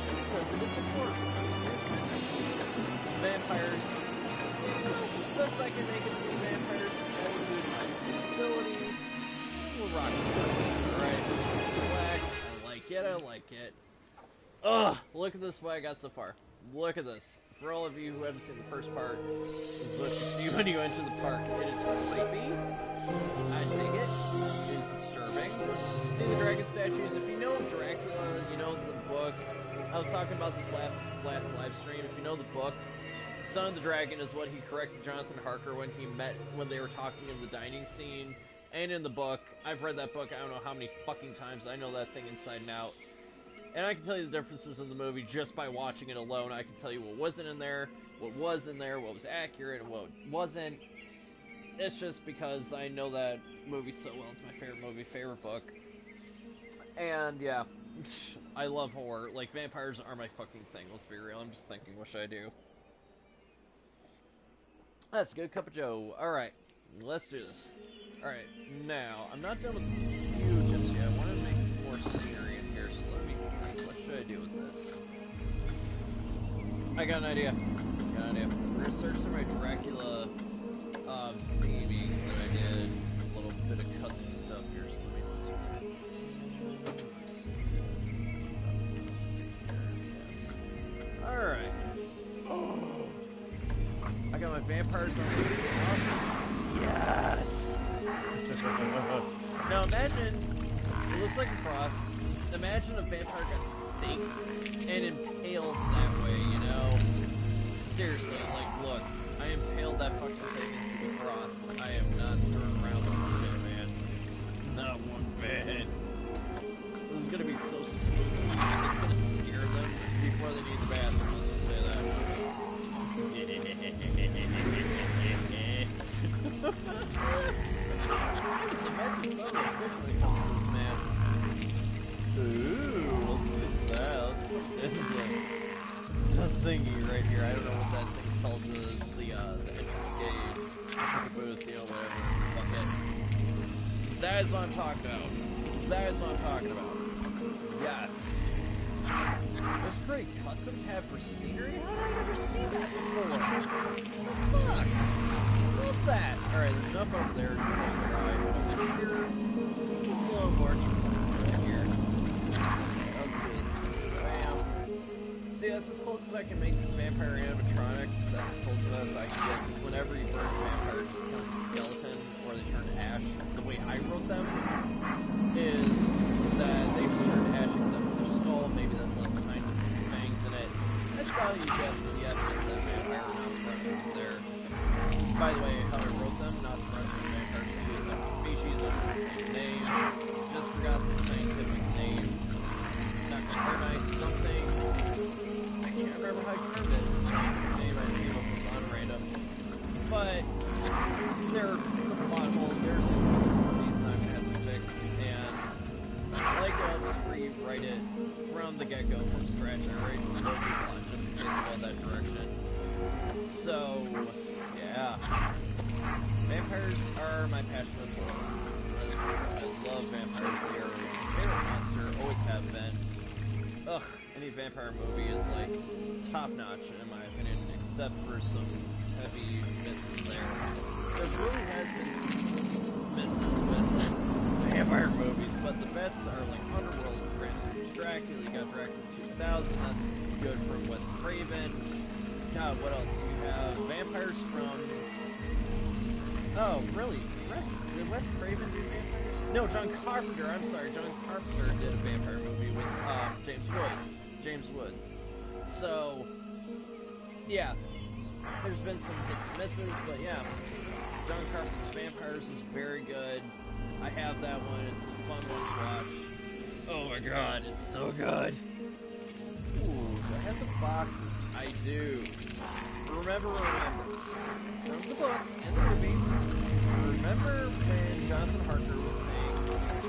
[SPEAKER 1] Because it is important. Vampires. As best I can make it with vampires, I will do my ability. We'll rock it. Alright. Black. I like it, I like it. Ugh! Look at this what I got so far. Look at this. For all of you who haven't seen the first part, this is what you see when you enter the park. It is creepy. I dig it. It is disturbing. See the dragon statues? If you know Dracula, you know the book. I was talking about this last live stream. If you know the book, Son of the Dragon is what he corrected Jonathan Harker when they were talking in the dining scene. And in the book, I've read that book I don't know how many fucking times. I know that thing inside and out. And I can tell you the differences in the movie just by watching it alone. I can tell you what wasn't in there, what was in there, what was accurate, and what wasn't. It's just because I know that movie so well. It's my favorite movie, favorite book. And, yeah, I love horror. Like, vampires are my fucking thing, let's be real. I'm just thinking, what should I do? That's a good cup of joe. Alright, let's do this. Alright, now, I'm not done with you just yet. I want to make some more scenery in here, so let me... What should I do with this? I got an idea. We're gonna search through my Dracula theming that I did. A little bit of custom stuff here, so let me see. Yes. Alright. Oh. I got my vampires on. Yes! Now imagine, it looks like a cross. Imagine a vampire got staked and impaled that way, you know? Seriously, like, look, I impaled that fucking thing into the cross. I am not screwing around with this shit, man. Not one bit. This is gonna be so smooth. It's gonna scare them before they need the bathroom, let's just say that. Imagine something officially comes to this, man. Ooh, let's do that. Let's put it into the thingy right here. I don't know what that thing's called. The entrance gate. The booth, you know, whatever. Fuck it. That is what I'm talking about. That is what I'm talking about. Yes. It's pretty custom tab for scenery. How did I never see that before? Fuck. Love that. Alright, there's enough over there. Over here. It's a little more here. Let's do this. Bam. See, that's as close as I can make vampire animatronics. That's as close as I can get. Because whenever you burn a vampire, it just becomes a skeleton or they turn to ash. The way I wrote them is while, you get the evidence that vampire Nosferatu is there. By the way, how I wrote them, Nosferatu and vampire are two separate species of the same name. Just forgot the scientific name. Nocturni something. I can't remember how you termed it. It's the scientific name I came up with on random. But there are some plot holes, there's inconsistencies that I'm gonna have to fix, and like I'll just rewrite it from the get-go, from scratch. I already wrote the plot just in case about that direction. So, yeah. Vampires are my passion of the world. I love vampires. They are my favorite monster, always have been. Ugh, any vampire movie is like top-notch in my opinion, except for some heavy misses there. There really has been misses with vampire movies, but the best are like Underworld, Dracula, you got Dracula 2000, that's good from Wes Craven. God, what else? You have vampires from... Oh, really? Did Wes Craven do vampires? No, John Carpenter, I'm sorry, John Carpenter did a vampire movie with James Woods. So, yeah. There's been some hits and misses, but yeah. John Carpenter's Vampires is very good. I have that one, it's a fun one to watch. Oh my god, it's so good! Ooh, do I have the boxes? I do. Remember, from the book and the movie, remember when Jonathan Harker was saying,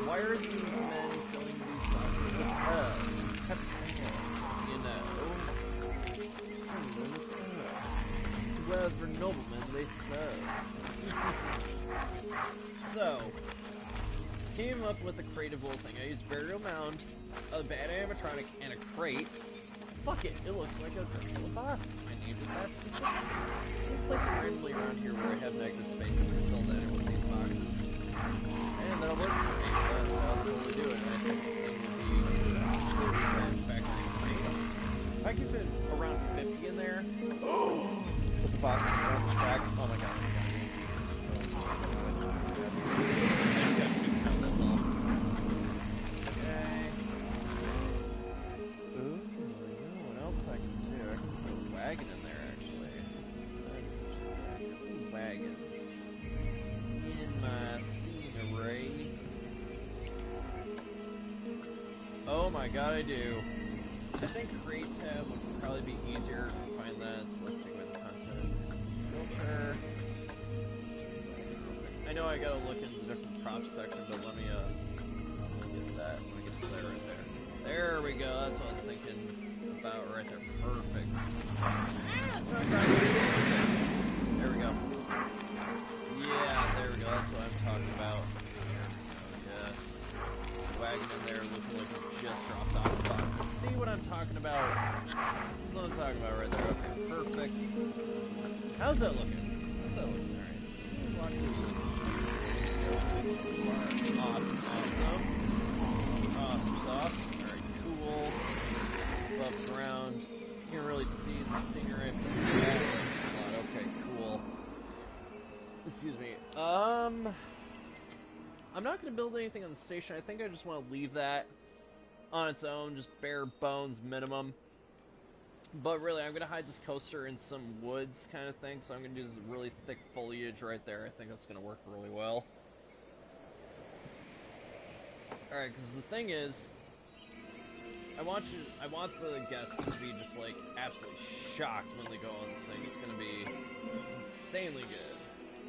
[SPEAKER 1] why are these men filling these boxes with for noblemen they serve. So, came up with a creative little thing. I used burial mound, a bad animatronic, and a crate. Fuck it, it looks like a Dracula box. I named it that specifically. Let me place it randomly around here where I have negative space and can fill that in with these boxes. And that'll work for me. I'll totally do it. And I think this thing will be really satisfactory for me. If I can fit around 50 in there, put the box around the back. Oh my god. Wagon in there, actually. Wagons in my scene array. Oh my god, I do. I think Create tab would probably be easier to find that, so let's stick with content. Filter. I know I gotta look into the different props section, but let me get that. Let me get to that right there. There we go, that's what I was thinking about right there. Perfect. There we go. Yeah, there we go. That's what I'm talking about. Yes. Wagon in there looking like it just dropped off the box. See what I'm talking about? That's what I'm talking about right there. Okay, perfect. How's that looking? How's that looking? Alright. Awesome, awesome. Awesome sauce. Alright, cool. Above ground. You can really see the scenery from the back. Okay, cool. Excuse me. I'm not going to build anything on the station. I think I just want to leave that on its own, just bare bones minimum. But really, I'm going to hide this coaster in some woods kind of thing, so I'm going to do this really thick foliage right there. I think that's going to work really well. Alright, because the thing is, I want the guests to be just like absolutely shocked when they go on this thing. It's gonna be insanely good.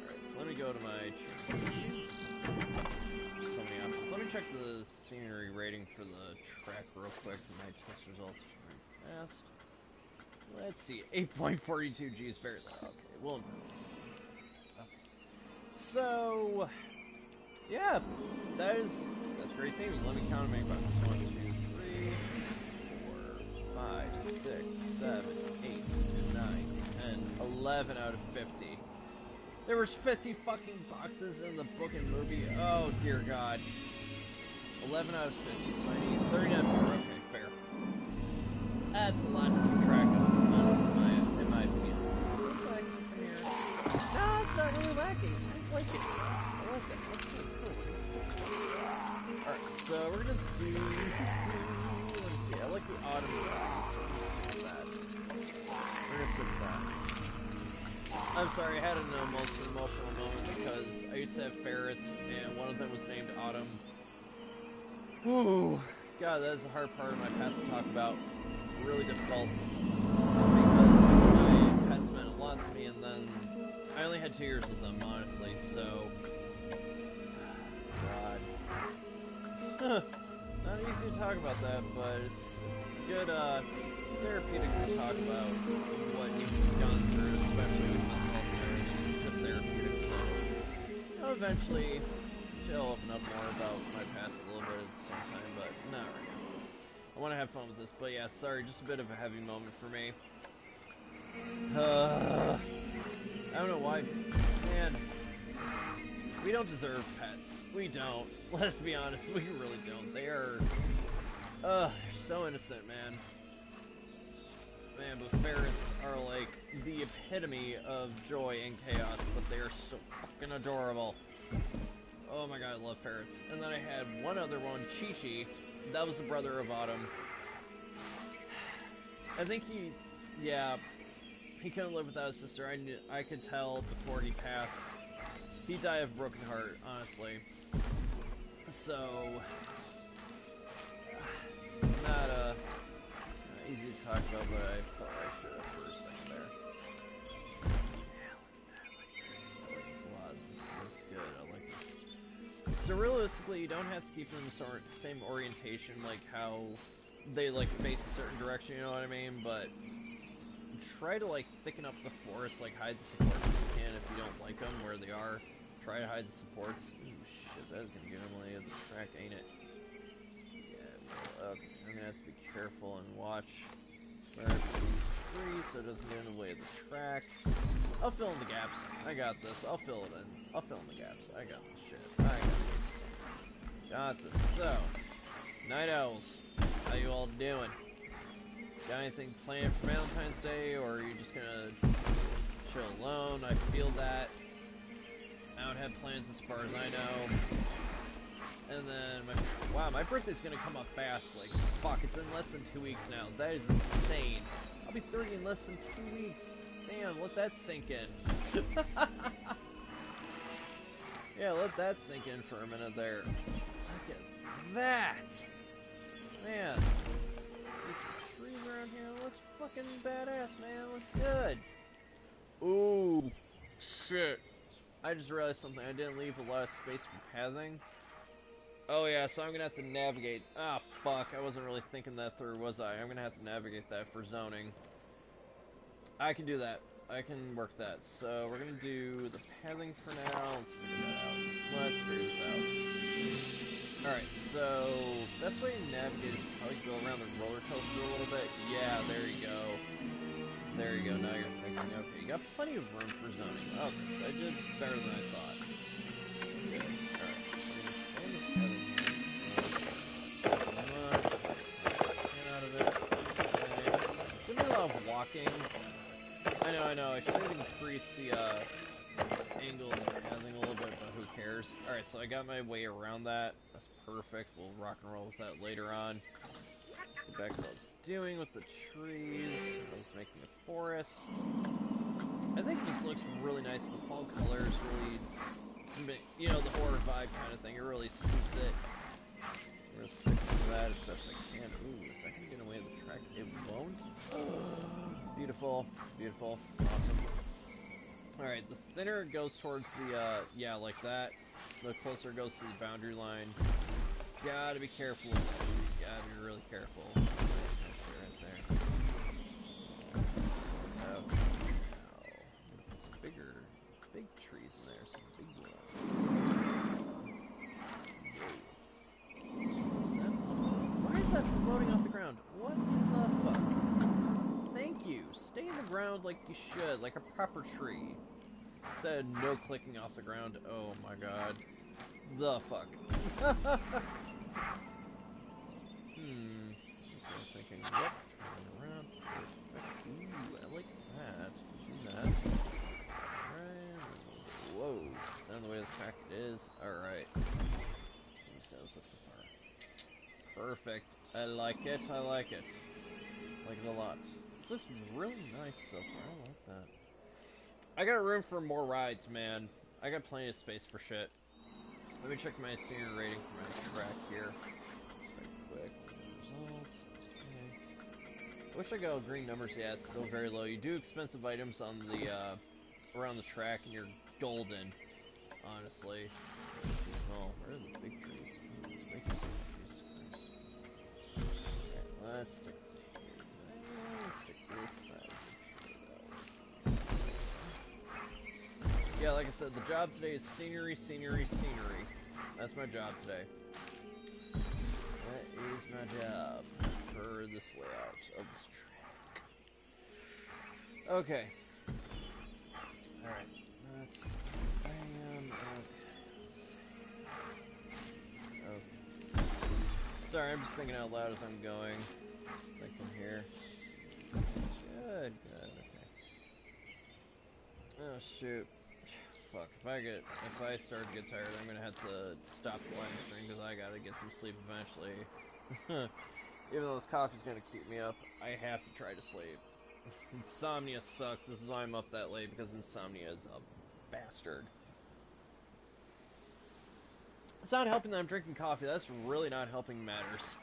[SPEAKER 1] Alright, so let me go to my so many options. Let me check the scenery rating for the track real quick for my test results very fast. Let's see, 8.42 G is very low. Okay, we'll improve. Okay. So yeah, that's a great thing. Let me count and make boxes. 1, 2, 3, 4, 5, 6, 7, 8, 9, 10, 11 out of 50. There was 50 fucking boxes in the book and movie. Oh dear god. 11 out of 50, so I need 39 more. Okay, fair. That's a lot to keep track of, in my opinion. Is it lacking from here? No, it's not really lacking. I like it. I like that. That's really cool. Alright, so we're gonna do... Let's see, I like the autumn colors, so let's do that. We're gonna sit with that. I'm sorry, I had an emotional moment because I used to have ferrets, and one of them was named Autumn. Whew. God, that is a hard part of my past to talk about. Really difficult. Because my pets meant a lot to me, and then I only had 2 years with them, honestly, so... God. Not easy to talk about that, but it's good, it's therapeutic to talk about what you've gone through, especially with mental health and everything. It's just therapeutic, so I'll eventually chill open up more about my past a little bit at the same time, but not right now. I want to have fun with this, but yeah, sorry, just a bit of a heavy moment for me. I don't know why, man. We don't deserve pets. We don't. Let's be honest, we really don't. They are, they're so innocent, man. Man, but ferrets are like the epitome of joy and chaos, but they are so fucking adorable. Oh my god, I love ferrets. And then I had one other one, Chi-Chi. That was the brother of Autumn. I think he couldn't live without his sister. I could tell before he passed. He died of a broken heart, honestly. So, not easy to talk about, but I thought I should have for a second there. Yeah, look at that, like this. I like this a lot. This is good. I like this. So realistically, you don't have to keep them in the same orientation, like how they like face a certain direction. You know what I mean? But try to like thicken up the forest, like hide the supports if you can. If you don't like them where they are, try to hide the supports. Ooh, shit, that is gonna get in the way of the track, ain't it? Yeah, well, okay. I'm gonna have to be careful and watch where it's free so it doesn't get in the way of the track. I'll fill in the gaps. I got this. I'll fill it in. I'll fill in the gaps. I got this shit. I got this. So, Night Owls, how you all doing? Got anything planned for Valentine's Day, or are you just gonna chill alone? I feel that. I don't have plans as far as I know. And then, my birthday's gonna come up fast. Like, fuck, it's in less than 2 weeks now. That is insane. I'll be 30 in less than 2 weeks. Damn, let that sink in. Yeah, let that sink in for a minute there. Look at that! Man. There's some trees around here. It looks fucking badass, man. It looks good. Ooh. Shit. I just realized something. I didn't leave a lot of space for pathing. Oh yeah, so I'm gonna have to navigate. Ah, fuck. I wasn't really thinking that through, was I? I'm gonna have to navigate that for zoning. I can do that. I can work that. So we're gonna do the pathing for now. Let's figure this out. Alright, so best way to navigate is probably go around the roller coaster a little bit. Yeah, there you go. There you go, now you're thinking, okay, you got plenty of room for zoning. Okay, so I did better than I thought. Good. Alright, so I'm gonna stand the pathing here. Much out of it. Okay. It's gonna be a lot of walking. I know, I should have increased the angle of the pathing a little bit, but who cares? Alright, so I got my way around that. That's perfect. We'll rock and roll with that later on. Let's get back to what I was doing with the trees. I was making a forest. I think it just looks really nice. The fall colors really, you know, the horror vibe kind of thing. It really suits it. So we're gonna stick with that as best I can. Ooh, is that gonna get in the way of the track? It won't. Beautiful, beautiful, awesome. Alright, the thinner it goes towards the, yeah, like that, the closer it goes to the boundary line. Gotta be careful with that. Gotta be really careful. Right there. Oh, now, I'm gonna put some big trees in there, some big ones. Yes. Why is that floating off the ground? What the fuck? Thank you. Stay in the ground like you should, like a proper tree. Instead of no clicking off the ground. Oh my god. The fuck. So I'm thinking, yep, turn around. Ooh, I like that. Do that. Alright. Whoa. Is that in the way the track is? Alright. Let me see how this looks so far. Perfect. I like it. I like it. I like it a lot. looks really nice so far. I like that. I got room for more rides, man. I got plenty of space for shit. Let me check my senior rating for my track here. Right quick. Results. Okay. I wish I got all green numbers. Yeah, it's still very low. You do expensive items on the around the track, and you're golden. Honestly. Too small. Where are the big trees? It's way too small. Jesus Christ. Alright, let's stick to here. Let's stick to this side. Yeah, like I said, the job today is scenery, scenery, scenery. That's my job today. That is my job for this layout of this track. Okay. Alright. Let's... Okay. Sorry, I'm just thinking out loud as I'm going. Just thinking here. Good, good, okay. Oh, shoot. Fuck, if I start to get tired, I'm gonna have to stop the live stream because I gotta get some sleep eventually. Even though this coffee's gonna keep me up, I have to try to sleep. Insomnia sucks. This is why I'm up that late, because insomnia is a bastard. It's not helping that I'm drinking coffee. That's really not helping matters.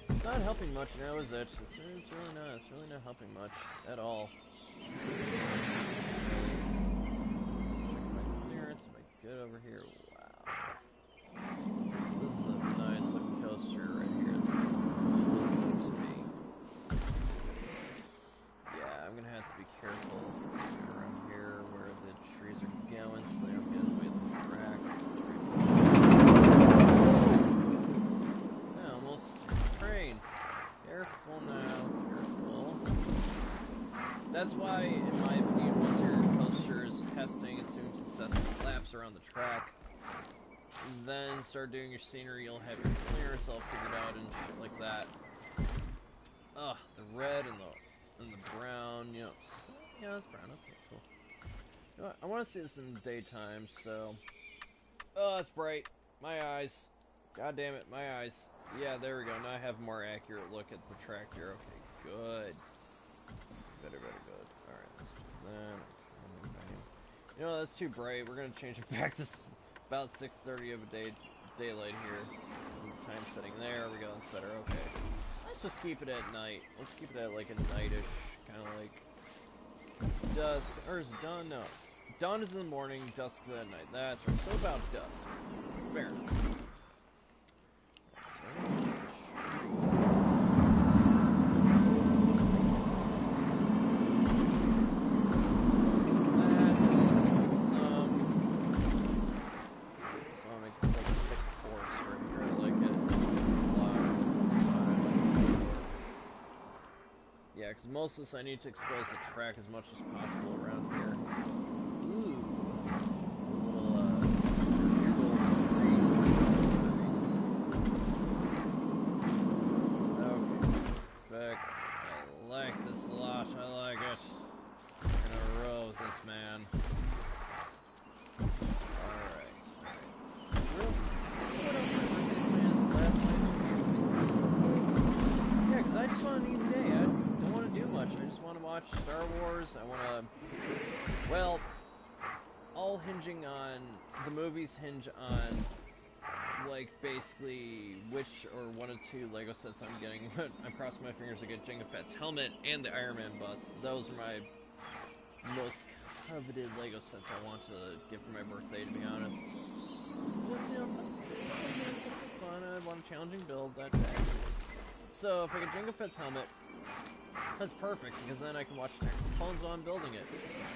[SPEAKER 1] It's not helping much now, is it? It's really not. It's really not helping much at all. Good over here. Wow. This is a nice looking coaster right here. It's good to me. Yeah, I'm gonna have to be careful around here where the trees are going so they don't get in the way of the track. Yeah, almost train. Careful now, careful. That's why, in my opinion, once your coaster is testing and doing successful laps around the track, then start doing your scenery, you'll have your clearance all figured out and shit like that. Ugh, the red and the brown, you know. Yeah, that's brown. Okay, cool. You know what? I want to see this in the daytime, so. Oh, that's bright. My eyes. God damn it, my eyes. Yeah, there we go. Now I have a more accurate look at the track here. Okay, good. Better, good. Alright, let's do that. You know, that's too bright. We're gonna change it back to about 6:30 of a daylight here. The time setting there. We go. That's better. Okay. Let's just keep it at night. Let's keep it at like a nightish, kind of like dusk. Or is it dawn? No. Dawn is in the morning. Dusk is at night. That's right. So about dusk. Fair enough. Yeah, because most of this I need to expose the track as much as possible around here. Ooh. Okay, perfect. I like this a lot. I like it. We're gonna roll with this, man. Alright. Yeah, because I just want an easy day. I don't want to do much. I just want to watch Star Wars. I want to, well, all hinging on, the movies hinge on, like, basically which or one or two Lego sets I'm getting. But I'm crossing my fingers to get Jango Fett's helmet and the Iron Man bus. Those are my most coveted Lego sets I want to get for my birthday, to be honest. Just, you know, something fun. I want a challenging build that day. So if I get Jango Fett's helmet, that's perfect, because then I can watch Technical Phones while I'm building it.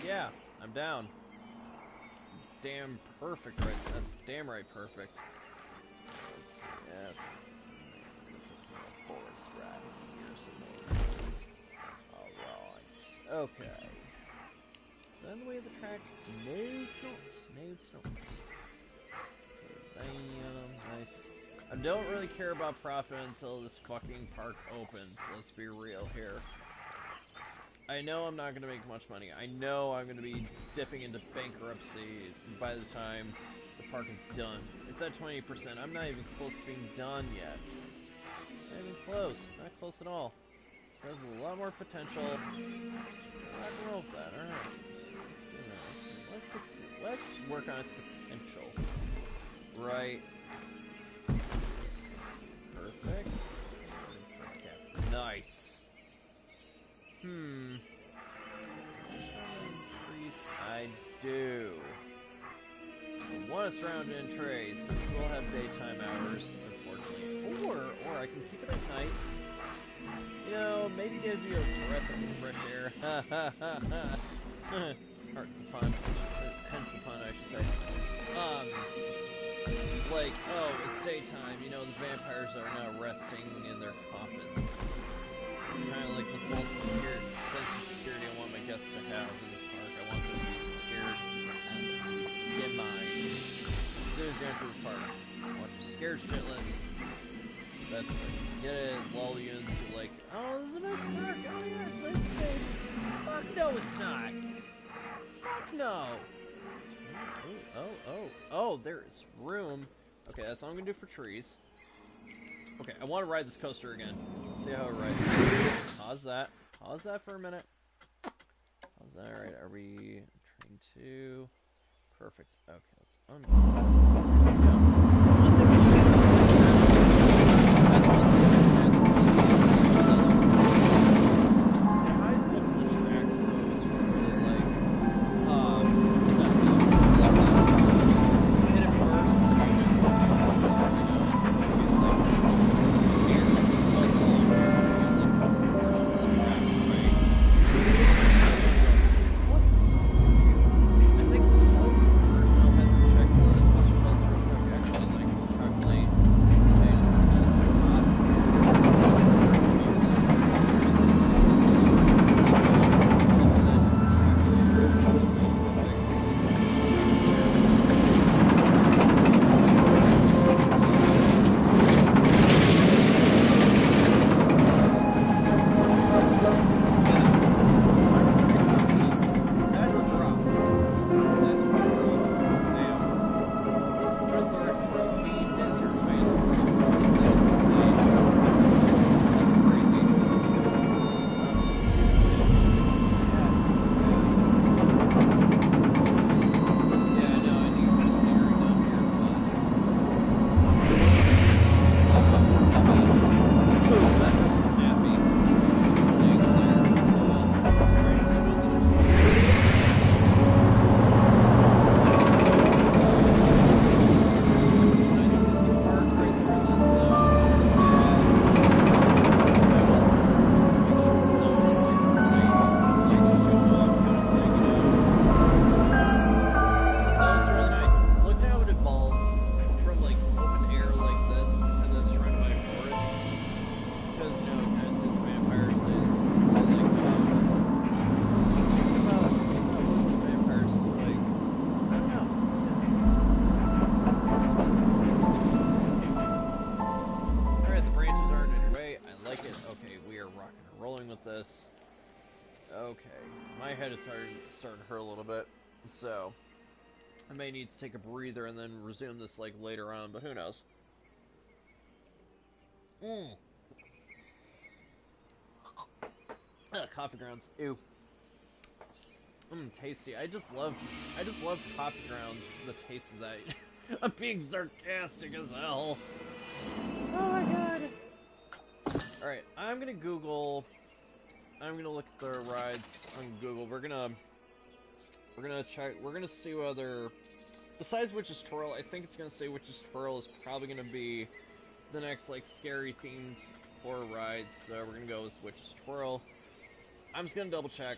[SPEAKER 1] Yeah, I'm down. It's damn perfect, right? That's damn right perfect. Let's see, yeah. Put some forest right here, alright, okay. Is that in the way of the track? No, it's not. No, it's not. Bam, nice. I don't really care about profit until this fucking park opens, let's be real here. I know I'm not going to make much money. I know I'm going to be dipping into bankruptcy by the time the park is done. It's at 20%. I'm not even close to being done yet. Not even close. Not close at all. This has a lot more potential. Rock and roll with that. Alright. Let's do this. Let's work on its potential. Right. Perfect. Nice. Trees. I do. I want to surround it in trees, but still have daytime hours, unfortunately. Or I can keep it at night. You know, maybe give you a breath of fresh air. Ha ha ha ha. Pardon the pun. Hence the pun, I should say. Like, oh, it's daytime, you know, the vampires are now resting in their coffins. It's kind of like the full sense of security I want my guests to have in this park. I want them to be scared in mind. As soon as you enter this park, I want you scared shitless. That's right. Get it, lull you into like, oh, this is a nice park. Oh yeah, it's nice and safe. Fuck no, it's not. Fuck no. Oh, there's room. Okay, that's all I'm gonna do for trees. Okay, I want to ride this coaster again. Let's see how it rides. Pause that. Pause that for a minute. Pause that. Alright, are we train 2? Perfect. Okay, let's unpause. Let's go. Let's see what you get. That's what starting to hurt a little bit, so I may need to take a breather and then resume this like later on, but who knows. Coffee grounds, ew. Tasty. I just love coffee grounds, the taste of that. I'm being sarcastic as hell. Oh my god. Alright, I'm gonna look at the rides on Google. We're gonna see whether, besides Witch's Twirl, I think it's gonna say Witch's Twirl is probably gonna be the next like scary themed horror ride, so we're gonna go with Witch's Twirl. I'm just gonna double check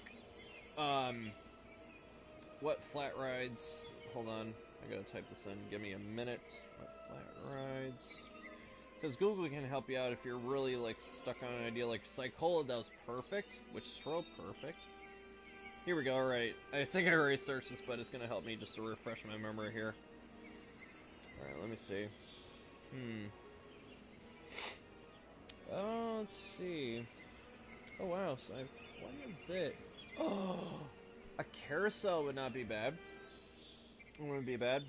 [SPEAKER 1] what flat rides. Hold on, I gotta type this in. Give me a minute. What flat rides? Because Google can help you out if you're really like stuck on an idea. Like Psychola, that was perfect. Witch's Twirl, perfect. Here we go. All right, I think I already searched this, but it's gonna help me just to refresh my memory here. All right, let me see. Oh, let's see. Oh wow, so I've quite a bit. Oh, a carousel would not be bad. It wouldn't be bad.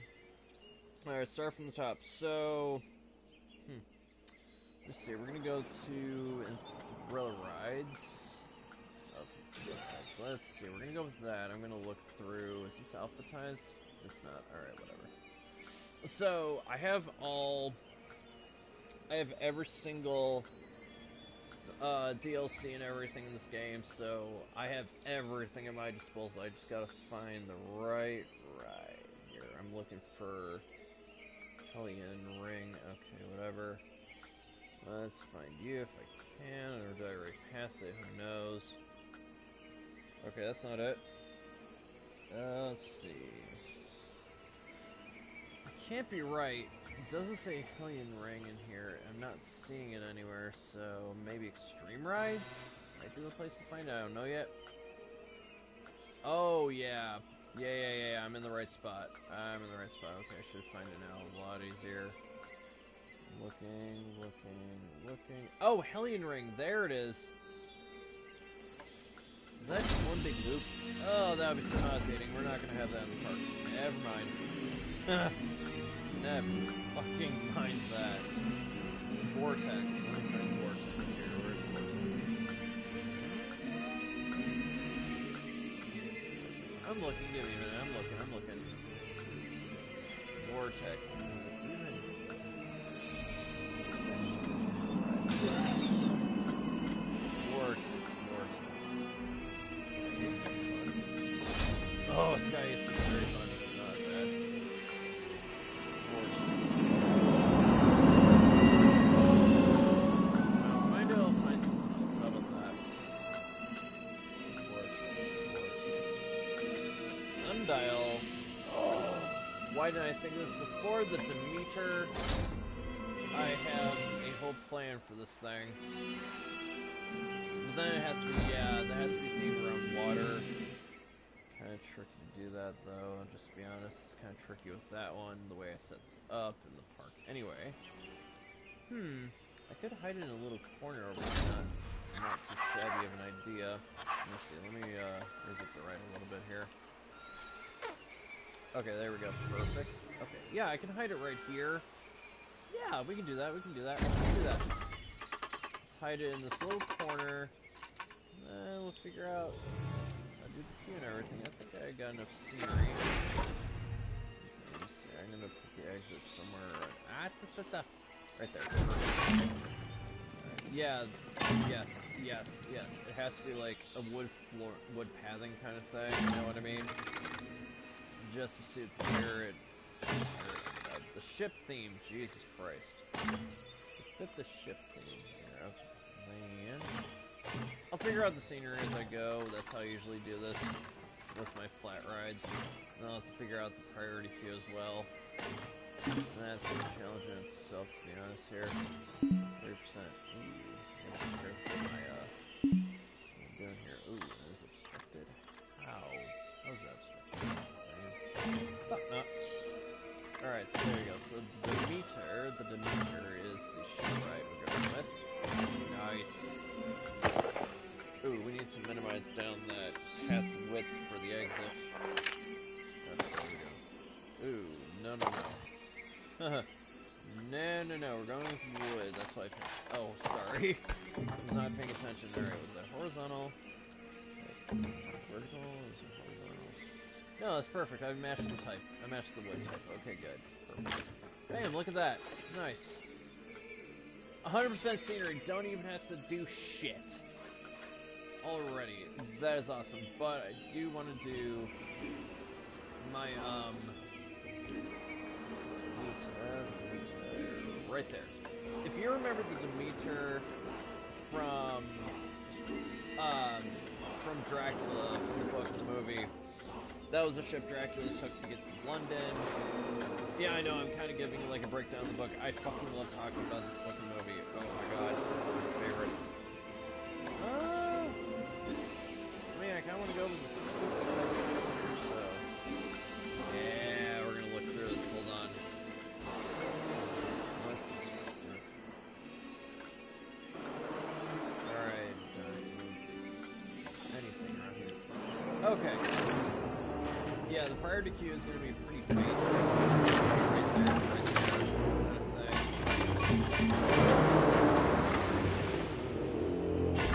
[SPEAKER 1] All right, start from the top. So, let's see. We're gonna go to in Dracula rides. Okay, so let's see. We're gonna go with that. I'm gonna look through. Is this alphabetized? It's not. Alright, whatever. So, I have every single DLC and everything in this game, so I have everything at my disposal. I just gotta find the right ride here. I'm looking for Hellion Ring. Okay, whatever. Let's find you if I can, or did I already pass it? Who knows? Okay, that's not it. Let's see. It can't be right. It doesn't say Hellion Ring in here. I'm not seeing it anywhere, so maybe Extreme Rides? Might be the place to find it. I don't know yet. Oh, yeah. Yeah. I'm in the right spot. I'm in the right spot. Okay, I should find it now. A lot easier. Looking. Oh, Hellion Ring. There it is. Is that just one big loop? Oh, that would be so nauseating. We're not going to have that in the park. Never mind. Never fucking mind that. Vortex. Let me find Vortex here. Where's Vortex? I'm looking. Give me a minute. I'm looking. Vortex. Oh, Sky is very fun. Not bad. I'll find something else. How about that? Sundial. Oh, why didn't I think of this before? The Demeter. I have a whole plan for this thing. But then it has to be, that has to be themed around water. Kind of tricky to do that, though. Just to be honest, it's kind of tricky with that one, the way I set this up in the park. Anyway, I could hide it in a little corner over here. Not too shabby of an idea. Let me see. Let me raise up the right a little bit here. Okay, there we go. Perfect. Okay, yeah, I can hide it right here. Yeah, we can do that. Let's do that. Let's hide it in this little corner. And we'll figure out. Do the queue and everything. I think I got enough scenery. Okay, let me see. I'm gonna put the exit somewhere right there. Yeah. Yes. It has to be like a wood pathing kind of thing. You know what I mean? Just to suit the spirit. The ship theme. Jesus Christ. To fit the ship theme here. Okay. Man. I'll figure out the scenery as I go. That's how I usually do this with my flat rides. And I'll have to figure out the priority queue as well. And that's a challenge in itself, to be honest here. 30%. Ooh. What am I doing here? Ooh, that is obstructed. How? How's that obstructed? Oh, no. Alright, so there you go. So the Demeter is the ship ride we're going with. Nice. Ooh, we need to minimize down that path width for the exit. There we go. Ooh, no. No, we're going with wood. That's why I picked. Oh, sorry. I was not paying attention. Alright, was that horizontal? Okay. Is it vertical? Is it horizontal? No, that's perfect. I matched the type. I matched the wood type. Okay, good. Perfect. Bam, look at that. Nice. 100% scenery. Don't even have to do shit. Already. That is awesome. But I do want to do my, right there. If you remember the Demeter from Dracula, from the book and the movie, that was a ship Dracula took to get to London. Yeah, I know, I'm kind of giving you like a breakdown of the book. I fucking love talking about this book and movie. Oh my god, it's my favorite. I mean, I kind of want to go with the so yeah, we're gonna look through this. Hold on. What's this? Alright, anything around here. Okay. Yeah, the priority queue is going to be pretty basic. Right there.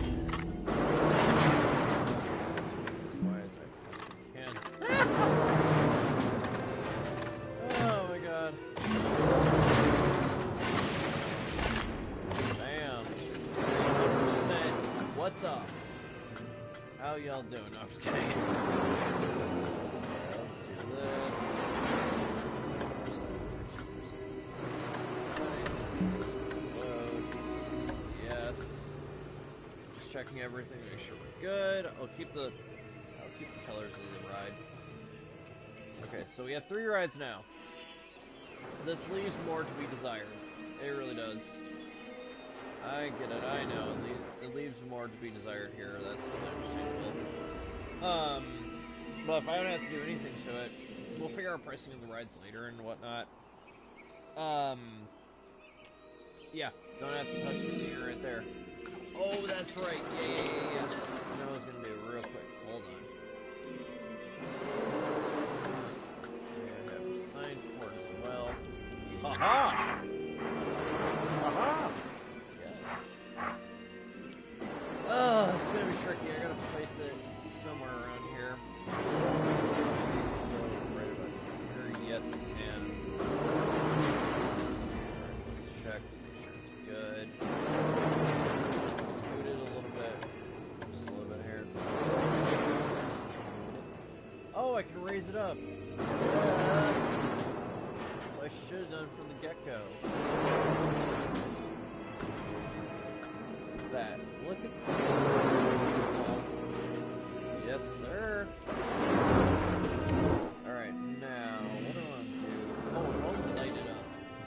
[SPEAKER 1] y'all doing? No, I'm just kidding. Let's do this. Load. Yes. Just checking everything, make sure we're good. I'll keep the colors of the ride. Okay, so we have 3 rides now. This leaves more to be desired. It really does. I get it, I know. It leaves more to be desired here. That's understandable. But if I don't have to do anything to it, we'll figure out pricing of the rides later and whatnot. Yeah, don't have to touch the scenery right there. Oh, that's right. Yeah. I know I was gonna do it real quick. Hold on. I have signed for it as well. Haha! Haha! Yes. Oh, it's gonna be tricky. I gotta place it somewhere around here. Right about here. Yes, it can. Check. Make sure it's good. Just scoot it a little bit. Just a little bit here. Oh, I can raise it up. So I should have done from the get-go. That. Look at that. Yes, sir. Alright, now, what do I want to do? Oh, I'll light it up.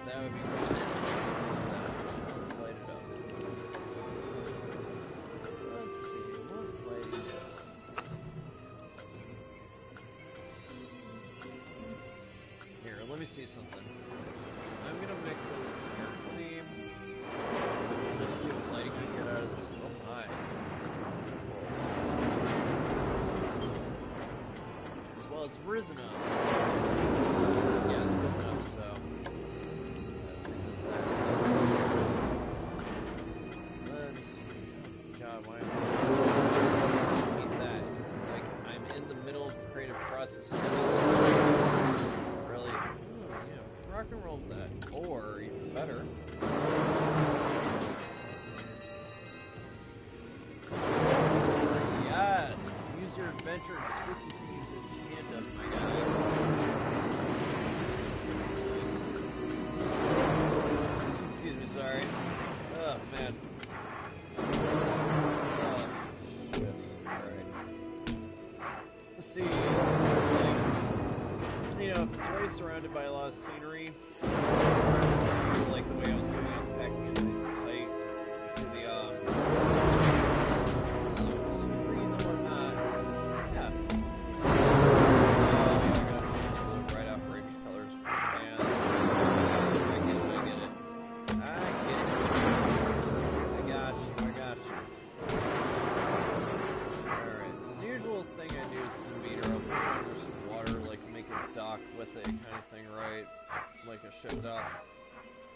[SPEAKER 1] That would be good. Let's light it up. Let's see, what lighting up? Here, let me see something. I'm gonna mix it with hair theme. Let's see what lighting I can get out of this. Oh my. Well, it's risen up. Yeah, it's risen up, so. Let's see. God, why am I hate that? It's like I'm in the middle of a creative process here. Really? Yeah, rock and roll with that. Or, even better. Yes! Use your adventure and spooky themes in tandem, my guy. Excuse me, sorry. Oh, man. Shit. Alright. Let's see. Like, if it's already surrounded by a lot of scenery, like the way I was doing it, I was packing it nice and tight. See the, ship dock.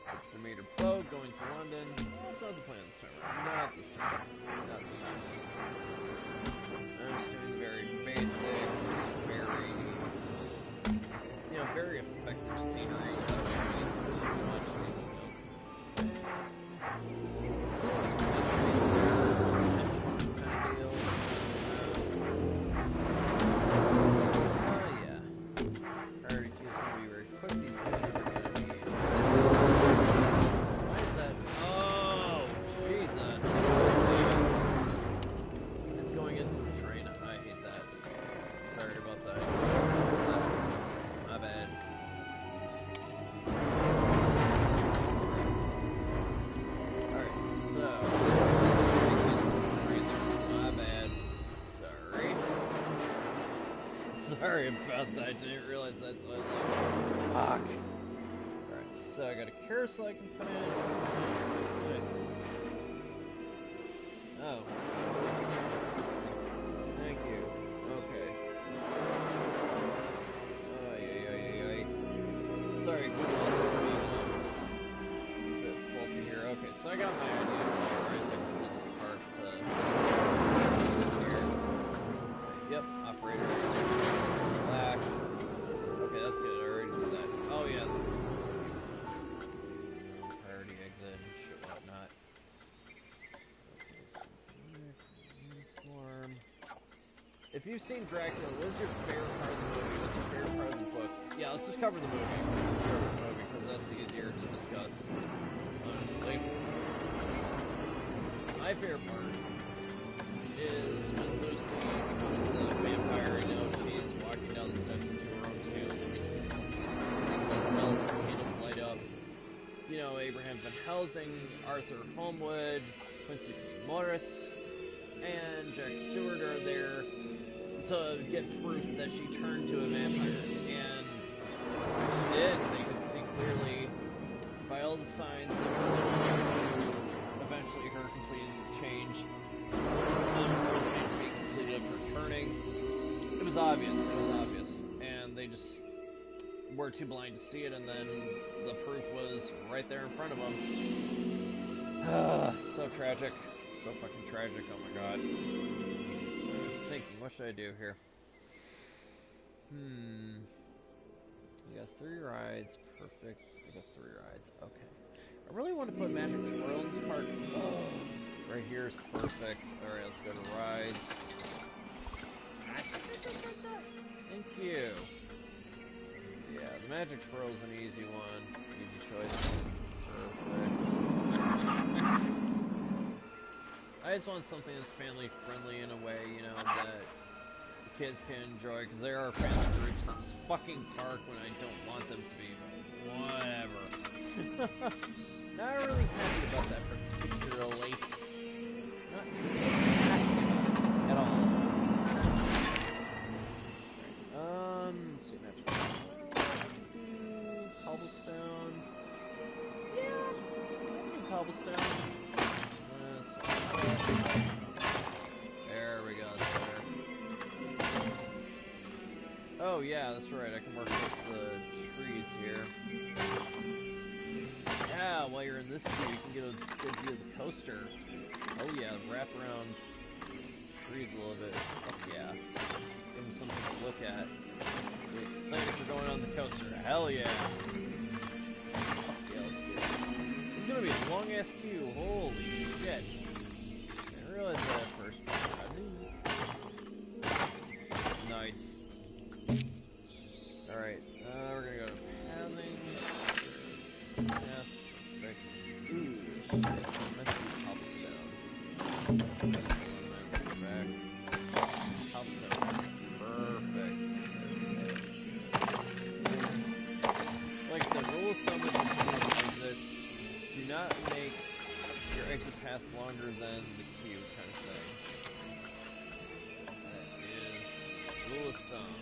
[SPEAKER 1] It's the meter boat going to London. That's not the plan this time around. Not this time. Not this time. I'm just doing very basic, very, very effective scenery without needing too much. Sorry about that, I didn't realize that, so I was like, fuck. Alright, so I got a carousel I can put in. Nice. Oh. Thank you. Okay. Sorry, Google is being a bit faulty here. Okay, so I got my idea. Alright, so I can put this part here. Yep, operator. Black. Okay, that's good. I already did that. Oh, yeah. Priority exit and shit, whatnot. Okay, so uniform. if you've seen Dracula, what is your favorite part of the movie? What's your favorite part of the book? Yeah, let's just cover the movie. Let's start with the movie, because that's easier to discuss, honestly. My favorite part is when Lucy becomes the vampire. You know, she's walking down the steps into her own tomb, and the candles light up. You know, Abraham Van Helsing, Arthur Holmwood, Quincy P. Morris, and Jack Stewart are there to get proof that she turned to a vampire. And she did. They could see clearly by all the signs that eventually her completing the change, being completed of her turning. It was obvious. It was obvious. And they just were too blind to see it, and then the proof was right there in front of them. So tragic. So fucking tragic, oh my god. I was thinking, what should I do here? You got 3 rides, perfect. I got 3 rides, okay. I really want to put Magic Twirl in this park. Oh, right here is perfect. Alright, let's go to rides. Thank you. Yeah, the Magic Twirl is an easy one. Easy choice. Perfect. I just want something that's family friendly in a way, you know, that the kids can enjoy, because there are family groups in this fucking park when I don't want them to be, but whatever. Not really happy about that particularly. Not really happy about it at all. Right. Let's see, Cobblestone. Yeah, I can do Cobblestone. There we go, that's better. Oh yeah, that's right, I can work with the trees here. Yeah, while you're in this view, you can get a good view of the coaster. Oh yeah, wrap around trees a little bit. Fuck yeah. Give them something to look at. So excited for going on the coaster. Hell yeah. Fuck yeah, let's do it. It's gonna be a long ass queue, holy shit. I realized that at first. Nice. Alright, we're gonna go to pathing. Yeah, perfect. Ooh, shit. Let's do cobblestone. Back. Cobblestone. Perfect. Like I said, rule of thumb is that do not make your exit path longer than the queue kind of thing. That is rule of thumb.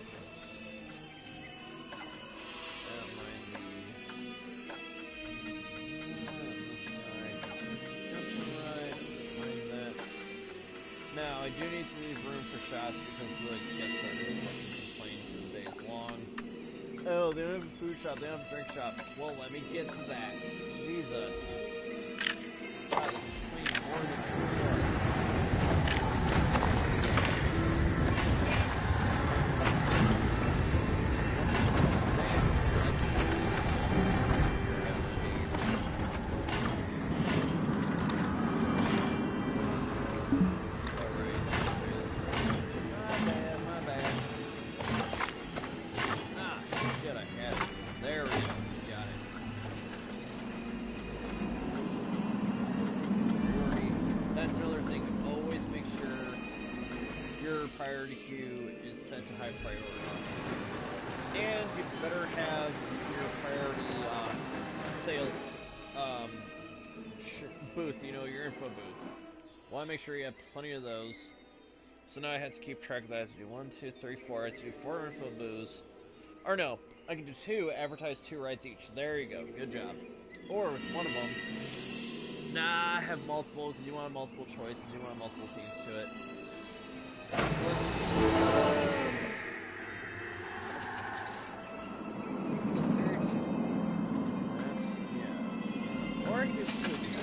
[SPEAKER 1] I don't mind the now I do need to leave room for shots because the guest started fucking complaining to the day is long. Oh, they don't have a food shop, they don't have a drink shop. Well, let me get to that. Jesus. God, this is clean more than I priority queue is set to high priority. And you better have your priority sales booth, you know, your info booth. Want to make sure you have plenty of those. So now I have to keep track of that. I have to do 1, 2, 3, 4. I have to do 4 info booths. Or no, I can do 2, advertise 2 rides each. There you go, good job. Or with one of them, nah, have multiple, because you want multiple choices, you want multiple themes to it. So let's see. Yes. Or I can do 2 of these.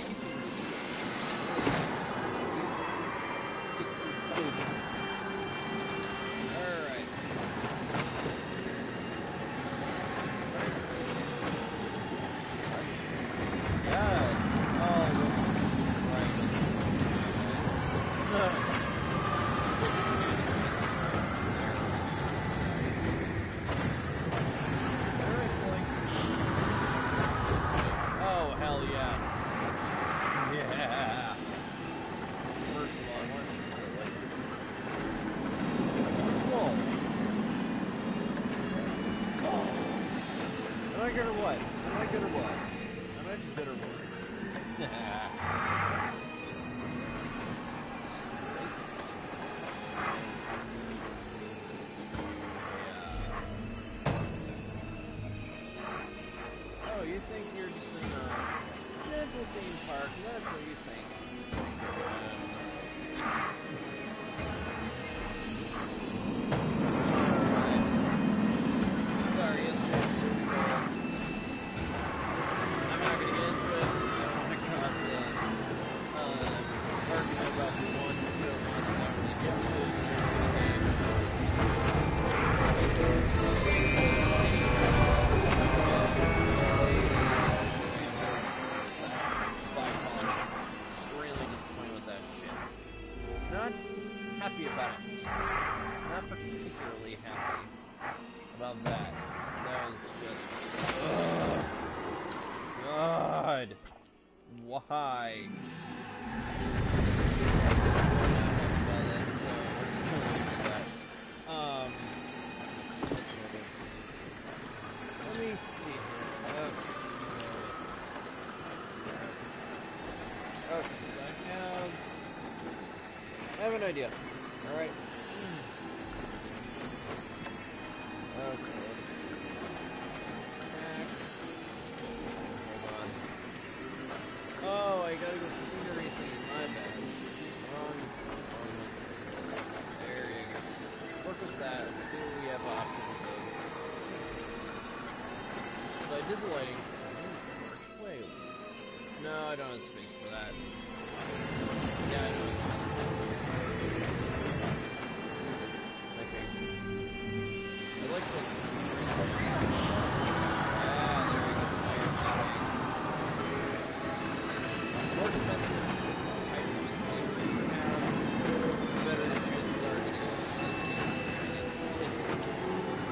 [SPEAKER 1] Alright. Yes. Oh, right. I good or what? Am I good or what? Am I just good or what? Oh, you think you're just in a gentle theme park? That's what you think. Sorry, yesterday was super cold. I'm not gonna get into it. I don't want to cause argument about who won, who should have won. I don't really give a shit. Extremely disappointed with that shit. Not happy about it. Not particularly happy about that. That was just... ugh. God. Why? Let me see here. Okay, so I have an idea. Alright. Okay, let's see. Hold on. Oh, I gotta go scenery thing. My bad. Wrong. There you go. Work with that. Let's see what we have options of. So I did the lighting. Wait. No, I don't have space for that. Yeah, I know. Okay. I like the... More defensive types of scenery you have, the better the chances are to get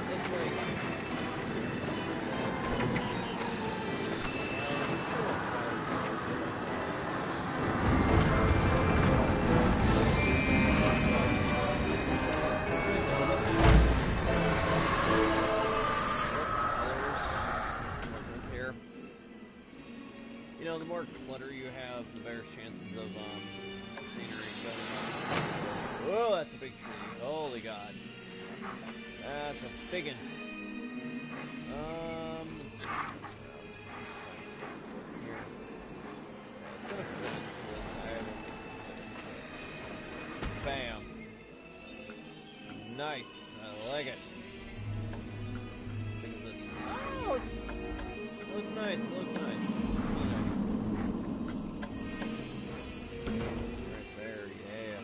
[SPEAKER 1] it's like... You know, the more clutter you have, the better chances of scenery going on. Whoa, that's a big tree. Holy God. That's a big one. Here. It's gonna fit into this. I don't think it'll fit into it. Bam. Nice. I like it. How big is this? Oh, it looks nice. It looks nice. Right there, yeah.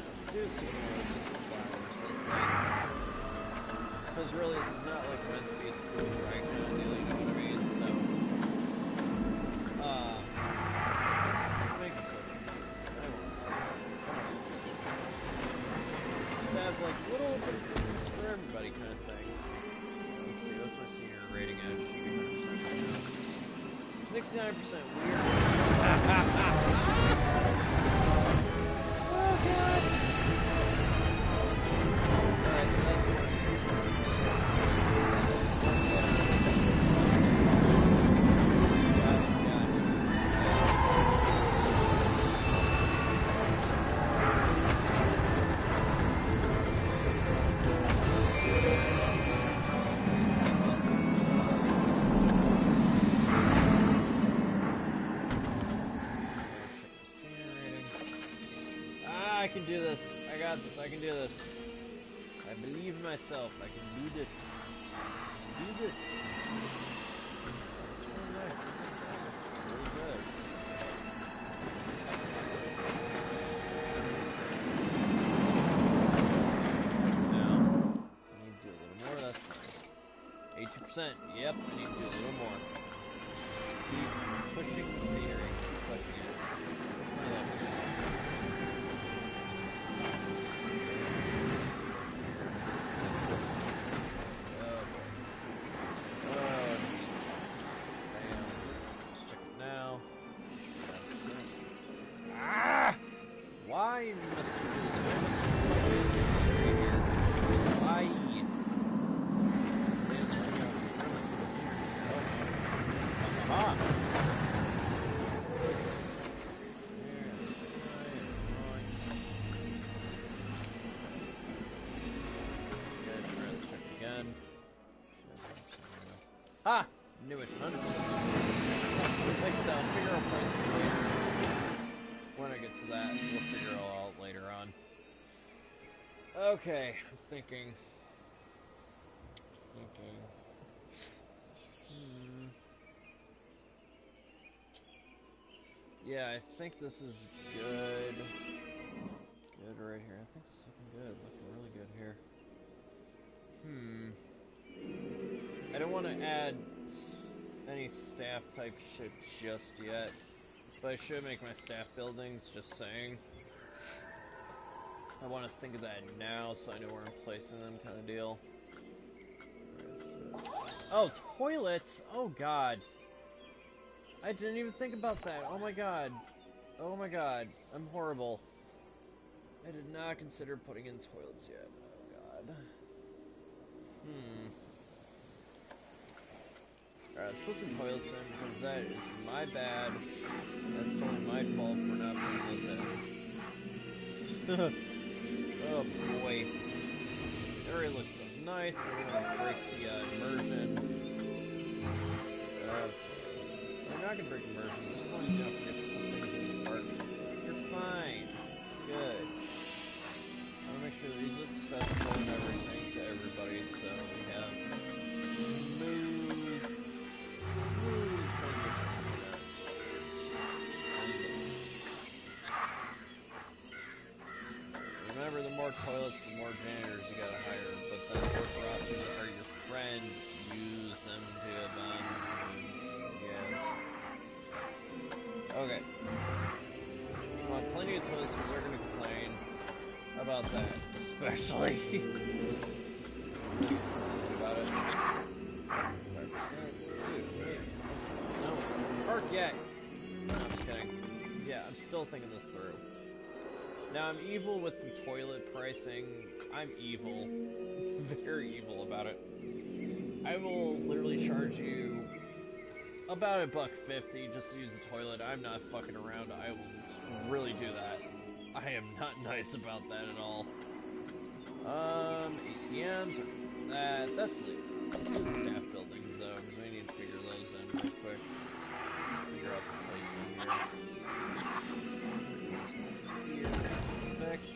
[SPEAKER 1] Let's do some more of these flowers, because really this is not like meant to be a school right now, you know what I mean? So, make this look nice. I want to. Just have like little bit of things for everybody kind of thing. Let's see, what's my senior rating at? It should be 100% right now. 69% weird. Oh God! Alright, so that's what we're doing. I can do this. I got this. I can do this. I believe in myself. I can do this. Do this. It's really nice. Really good. Now, I need to do a little more. That's fine. 80%. Yep, I need to do a little more. Keep pushing the scenery. Keep pushing it. Push my luck. Why must you do this? Why? Ha! Knew it, 100%. Like so, I'll figure out prices later. When it gets to that, we'll figure it all out later on. Okay, I'm thinking. Yeah, I think this is good. Good right here. I think it's looking good. Looking really good here. I don't want to add any staff type shit just yet. But I should make my staff buildings, just saying. I want to think of that now so I know where I'm placing them, kind of deal. Oh, toilets! Oh god. I didn't even think about that. Oh my god. Oh my god. I'm horrible. I did not consider putting in toilets yet. Oh god. Alright, let's put some toilets in, because that is my bad. That's totally my fault for not putting those in. Oh boy. It already looks so nice. I don't want to break the immersion. I'm not going to break immersion, just as long as you don't forget to put things in the park. You're fine. Good. I want to make sure that these look accessible and everything to everybody, so we have smooth Remember, the more toilets, the more janitors you gotta hire, but the workers are your friend. Use them to them. Yeah. Okay. Well, plenty of toilets because they're gonna complain about that, especially. About it. 5%. No, park yet. No, I'm just kidding. Yeah, I'm still thinking this through. Now, I'm evil with the toilet pricing. I'm evil. Very evil about it. I will literally charge you about $1.50 just to use the toilet. I'm not fucking around. I will really do that. I am not nice about that at all. ATMs or that. That's the staff buildings though, because we need to figure those in real quick. Figure out the placement here. Perfect.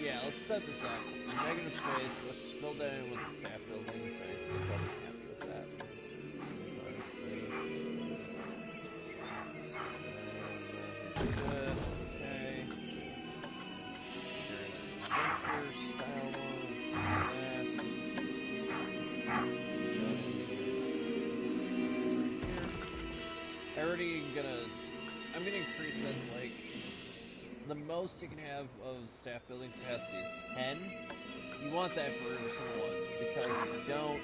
[SPEAKER 1] Yeah, let's set this up. Negative space. Let's build that in with the staff buildings. I think I'll be happy with that. Honestly. Good. Okay. Adventure style ones. I'm gonna increase that to like the most you can have of staff building capacity is 10. You want that for every single one, because if you don't,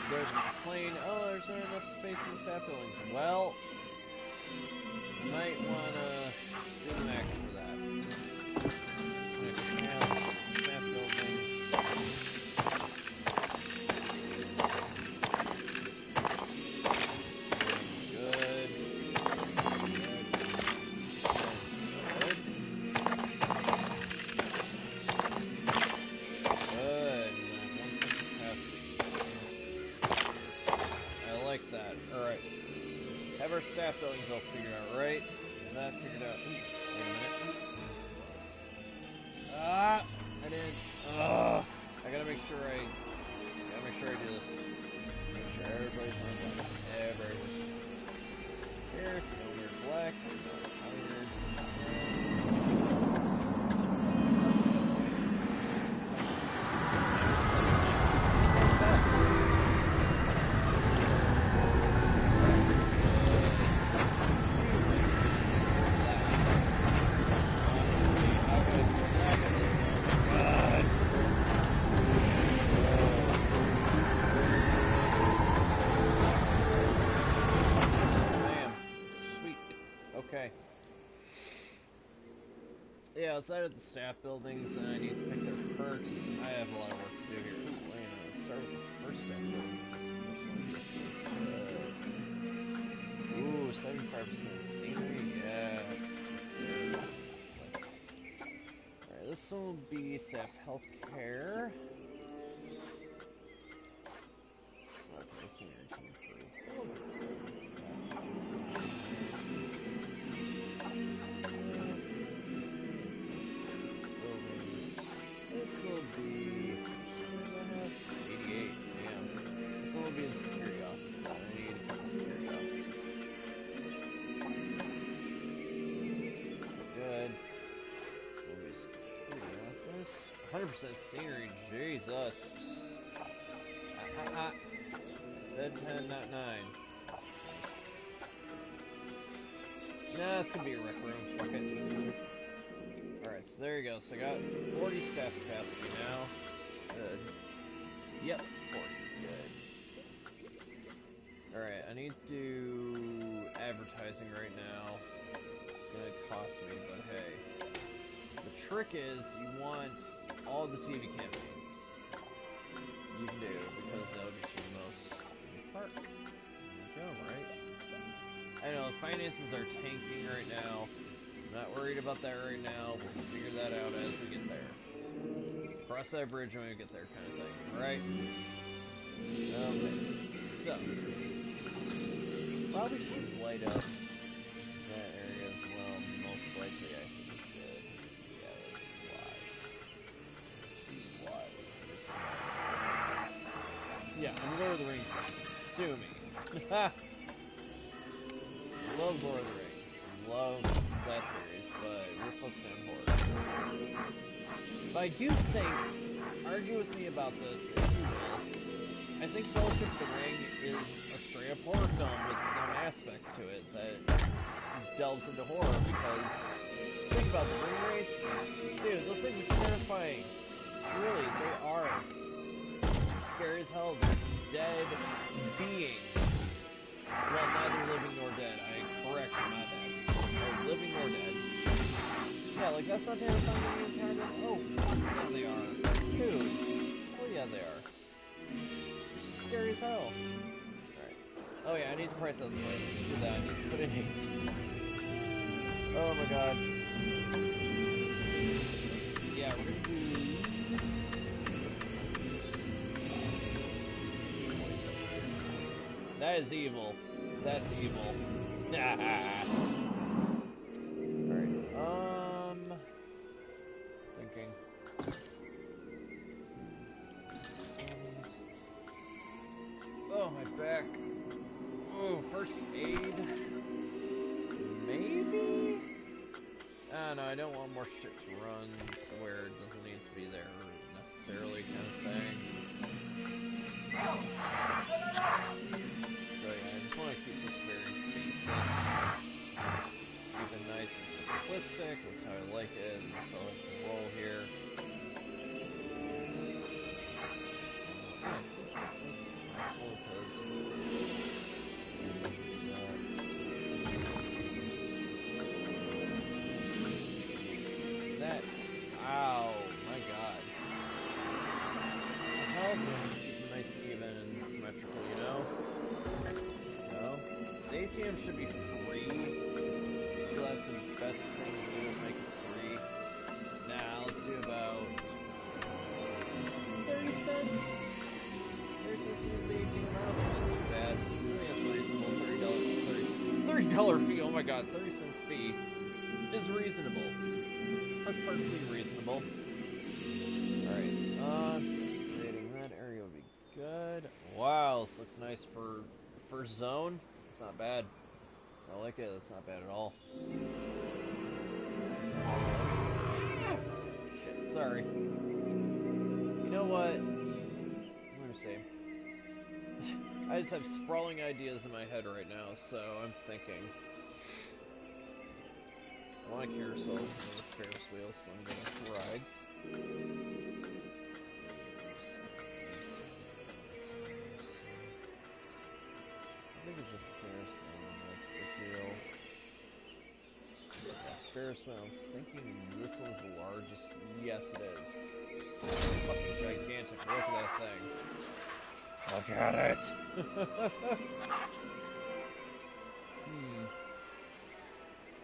[SPEAKER 1] there's a complaint, oh, there's not enough space in the staff buildings. Well, you might want to do the max for that. Staff buildings. Staff buildings I'll figure out, right? That figured out. Ooh, wait a minute. Ah! I didn't. Ugh! I gotta make sure I do this. Make sure everybody's on black. Everybody's. Here, no weird black. Iron. Yeah, outside of the staff buildings, I need to pick their perks. I have a lot of work to do here. Ooh, wait a minute, let's start with the first staff building. Ooh, 75% scenery, yes. Alright, this will be staff healthcare. This will be 88. Damn. This will be a security office. Then I need a couple security offices. Good. This will be a security office. 100% scenery. Jesus. Said 10, not 9. Nah, it's gonna be a rec room. Fuck it. Alright, so there you go. So I got 40 staff capacity now. Good. Yep, 40. Good. Alright, I need to do advertising right now. It's gonna cost me, but hey. The trick is you want all the TV campaigns you can do, because that'll get you the most part. There we go, right? I know, finances are tanking right now. I'm not worried about that right now. We'll figure that out as we get there. Cross that bridge when we get there, kind of thing. Alright? Okay. So. Probably should light up that area as well. Most likely, I think we should. Yeah, lights. Yeah, I'm Lord of the Rings. Sue me. Love Lord of the Rings. Love that series, but we're focusing on horror. But I do think, argue with me about this if you will, I think Fellowship of the Ring is a straight up horror film with some aspects to it that delves into horror, because think about the ring rates. Dude, those things are terrifying. Really, they are. Scary as hell. They're dead beings. Well, neither living nor dead. Correction, not dead. Or living nor dead. Yeah, like that's not terrifying when you encounter them. Oh, yeah, they are. Dude. Oh, yeah, they are. Scary as hell. Alright. Oh, yeah, I need to price out the lights. Let's do that. I need to put in 8. Oh, my god. Yeah, we're gonna do... That is evil. That's evil. Alright, thinking. Oh, my back. Oh, first aid. Maybe? I don't know, I don't want more shit to run to where it doesn't need to be there necessarily, kind of thing. So yeah, I just want to keep this very basic. Just keep it nice and simplistic. That's how I like it. That's how I like to roll here. That, ow, my god. The hell's it? Keep it nice, even, and symmetrical, you know? The ATM should be free, so that's the best thing to do is make it free. Nah, let's do about 30 cents. 30 cents to use the ATM out. That's too bad. I think that's reasonable. $30 fee. Oh my god, 30 cents fee is reasonable. That's perfectly reasonable. Alright, creating that area would be good. Wow, this looks nice for zone. It's not bad. I like it. It's not bad at all. Shit, sorry. You know what? I'm gonna save. I just have sprawling ideas in my head right now, so I'm thinking. I want a carousel with a Ferris wheel, so I'm going to rides. I think it's a Ferris wheel. That's a big deal. Ferris wheel. I'm thinking this one's the largest. Yes, it is. It's fucking gigantic. Look at that thing. Look at it.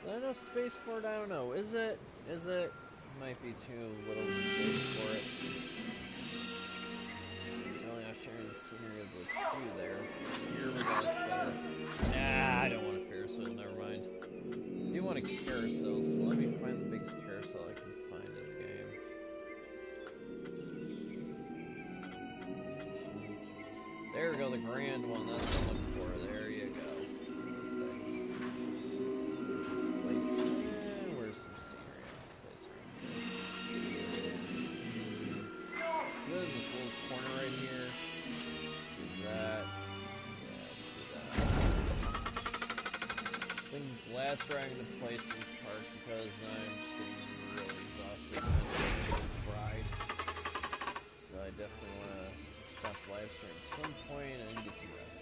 [SPEAKER 1] Is that enough space for it? I don't know. Is it? Is it? Might be too little space for it. It's really not sharing the scenery of the two there. There we go, the grand one. That's what I'm looking for. There you go. Where's some scenery? Place around here. Good, this little corner right here. Let's do that. Yeah, let's do that. Things last dragging into place in this park because I'm just getting really exhausted and fried. So I definitely want to stop live stream at some point and get some rest.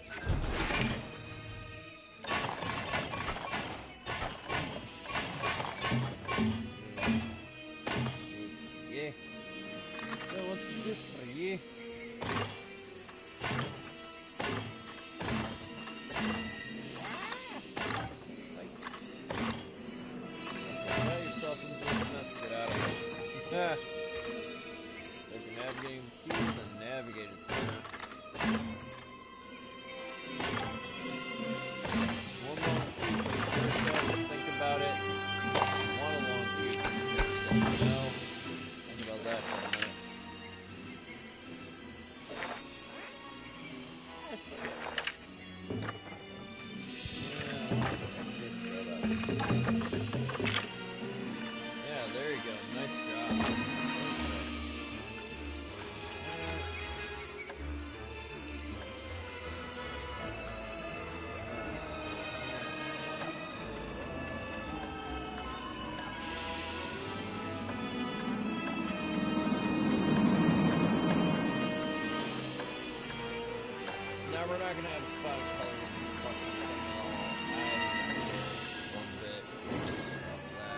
[SPEAKER 1] Yeah. So what's this for you? Let yourself into this mess, get out of it. Ah. So if you're navigating the keys, then navigate it, sir. One long key for yourself, think about it. Want a long key for yourself, you know? Think about that for a minute. Yeah, there you go. Nice job. Now we're not gonna have a spot of color in this fucking thing at all. I don't care one bit of that.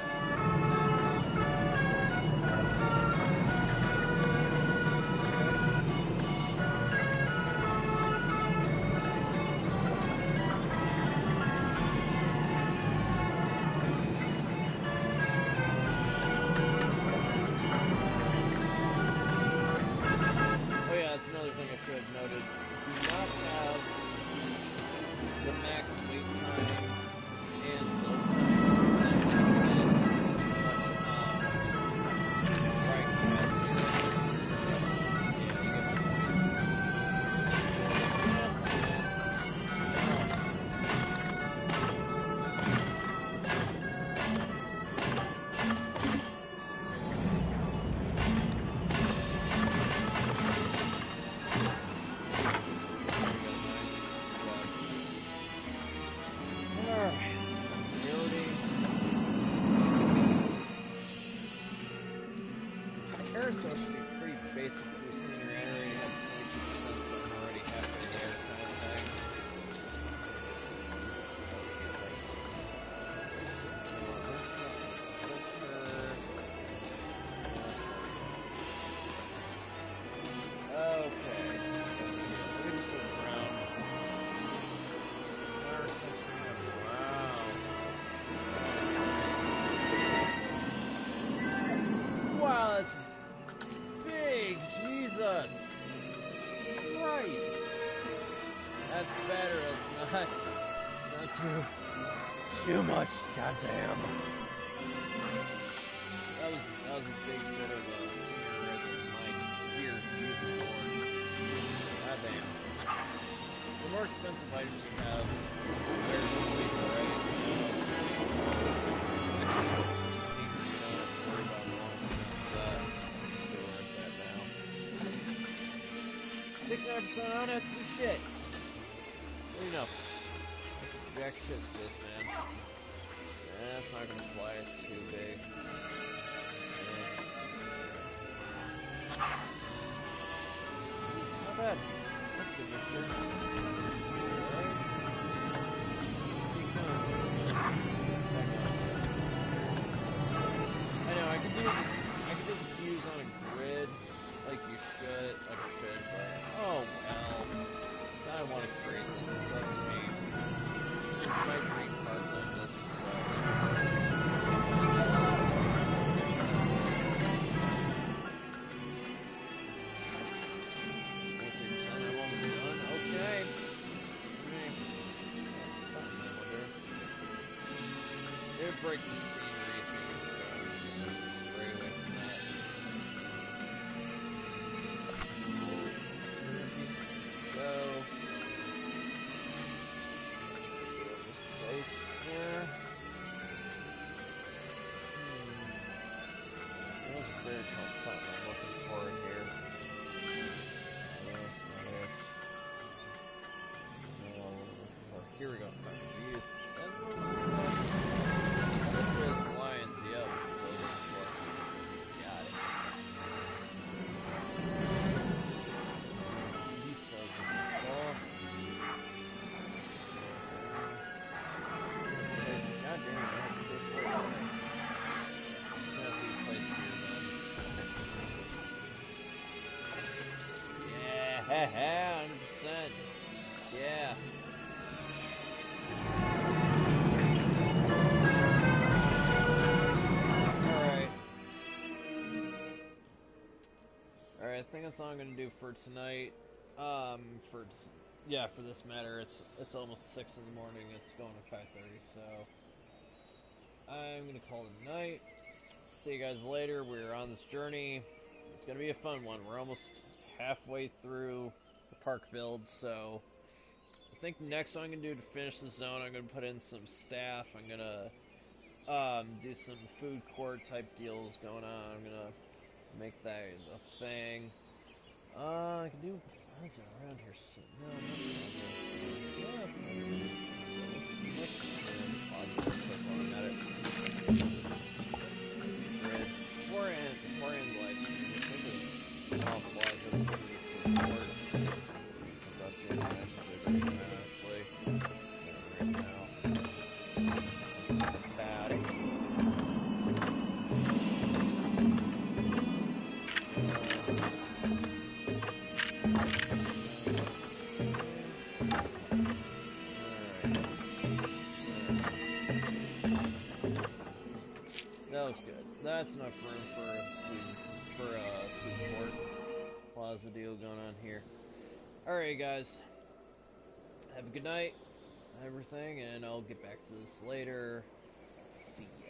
[SPEAKER 1] Oh yeah, that's another thing I should have noted. Do not have the max wait time and load time right capacity. Yeah, you get my Carousel should be pretty basic for scenery. I already have 22%, so I'm already halfway there, kind of thing. Okay. Let me just look around. Wow. Wow, that's big, Jesus Christ. That's better, it's not too much, goddamn. That was a big bit of a scenery in my dear Jesus Lord. Goddamn. The more expensive items you have, the better the way, right? You don't have to worry about long that. 69% on it, shit. Good enough. Jack shit for this, man. That's not gonna fly, it's too big. Not bad. That's good, mister. Alright. Keep going. I know, I could do the cues on a grid, like you should, but oh well. I want to create this, it's up to me. This is my dream parkland, doesn't suck. I'm almost done, okay. It would break the scenery thing, so stray away from that. So Here we go. Jeez. That's where it's lions. Yep. Got it. God damn it. That's this place. That's this place here, then. Yeah, 100%. Yeah. Alright, I think that's all I'm gonna do for tonight. For this matter, it's almost 6 in the morning. It's going to 5:30, so I'm gonna call it a night. See you guys later. We're on this journey. It's gonna be a fun one. We're almost halfway through the park build, so I think the next one I'm gonna do to finish the zone, I'm gonna put in some staff. I'm gonna do some food court type deals going on. I'm gonna make that a thing. I can do plaza around here soon. No, not plaza. Yeah, plaza. Got it. Grid. Before I end the live stream, I think it was small plaza. Food court. Jump up here and actually. Right now. About it. That looks good. That's enough room for a food court plaza deal going on here. Alright guys. Have a good night, everything, and I'll get back to this later. See ya.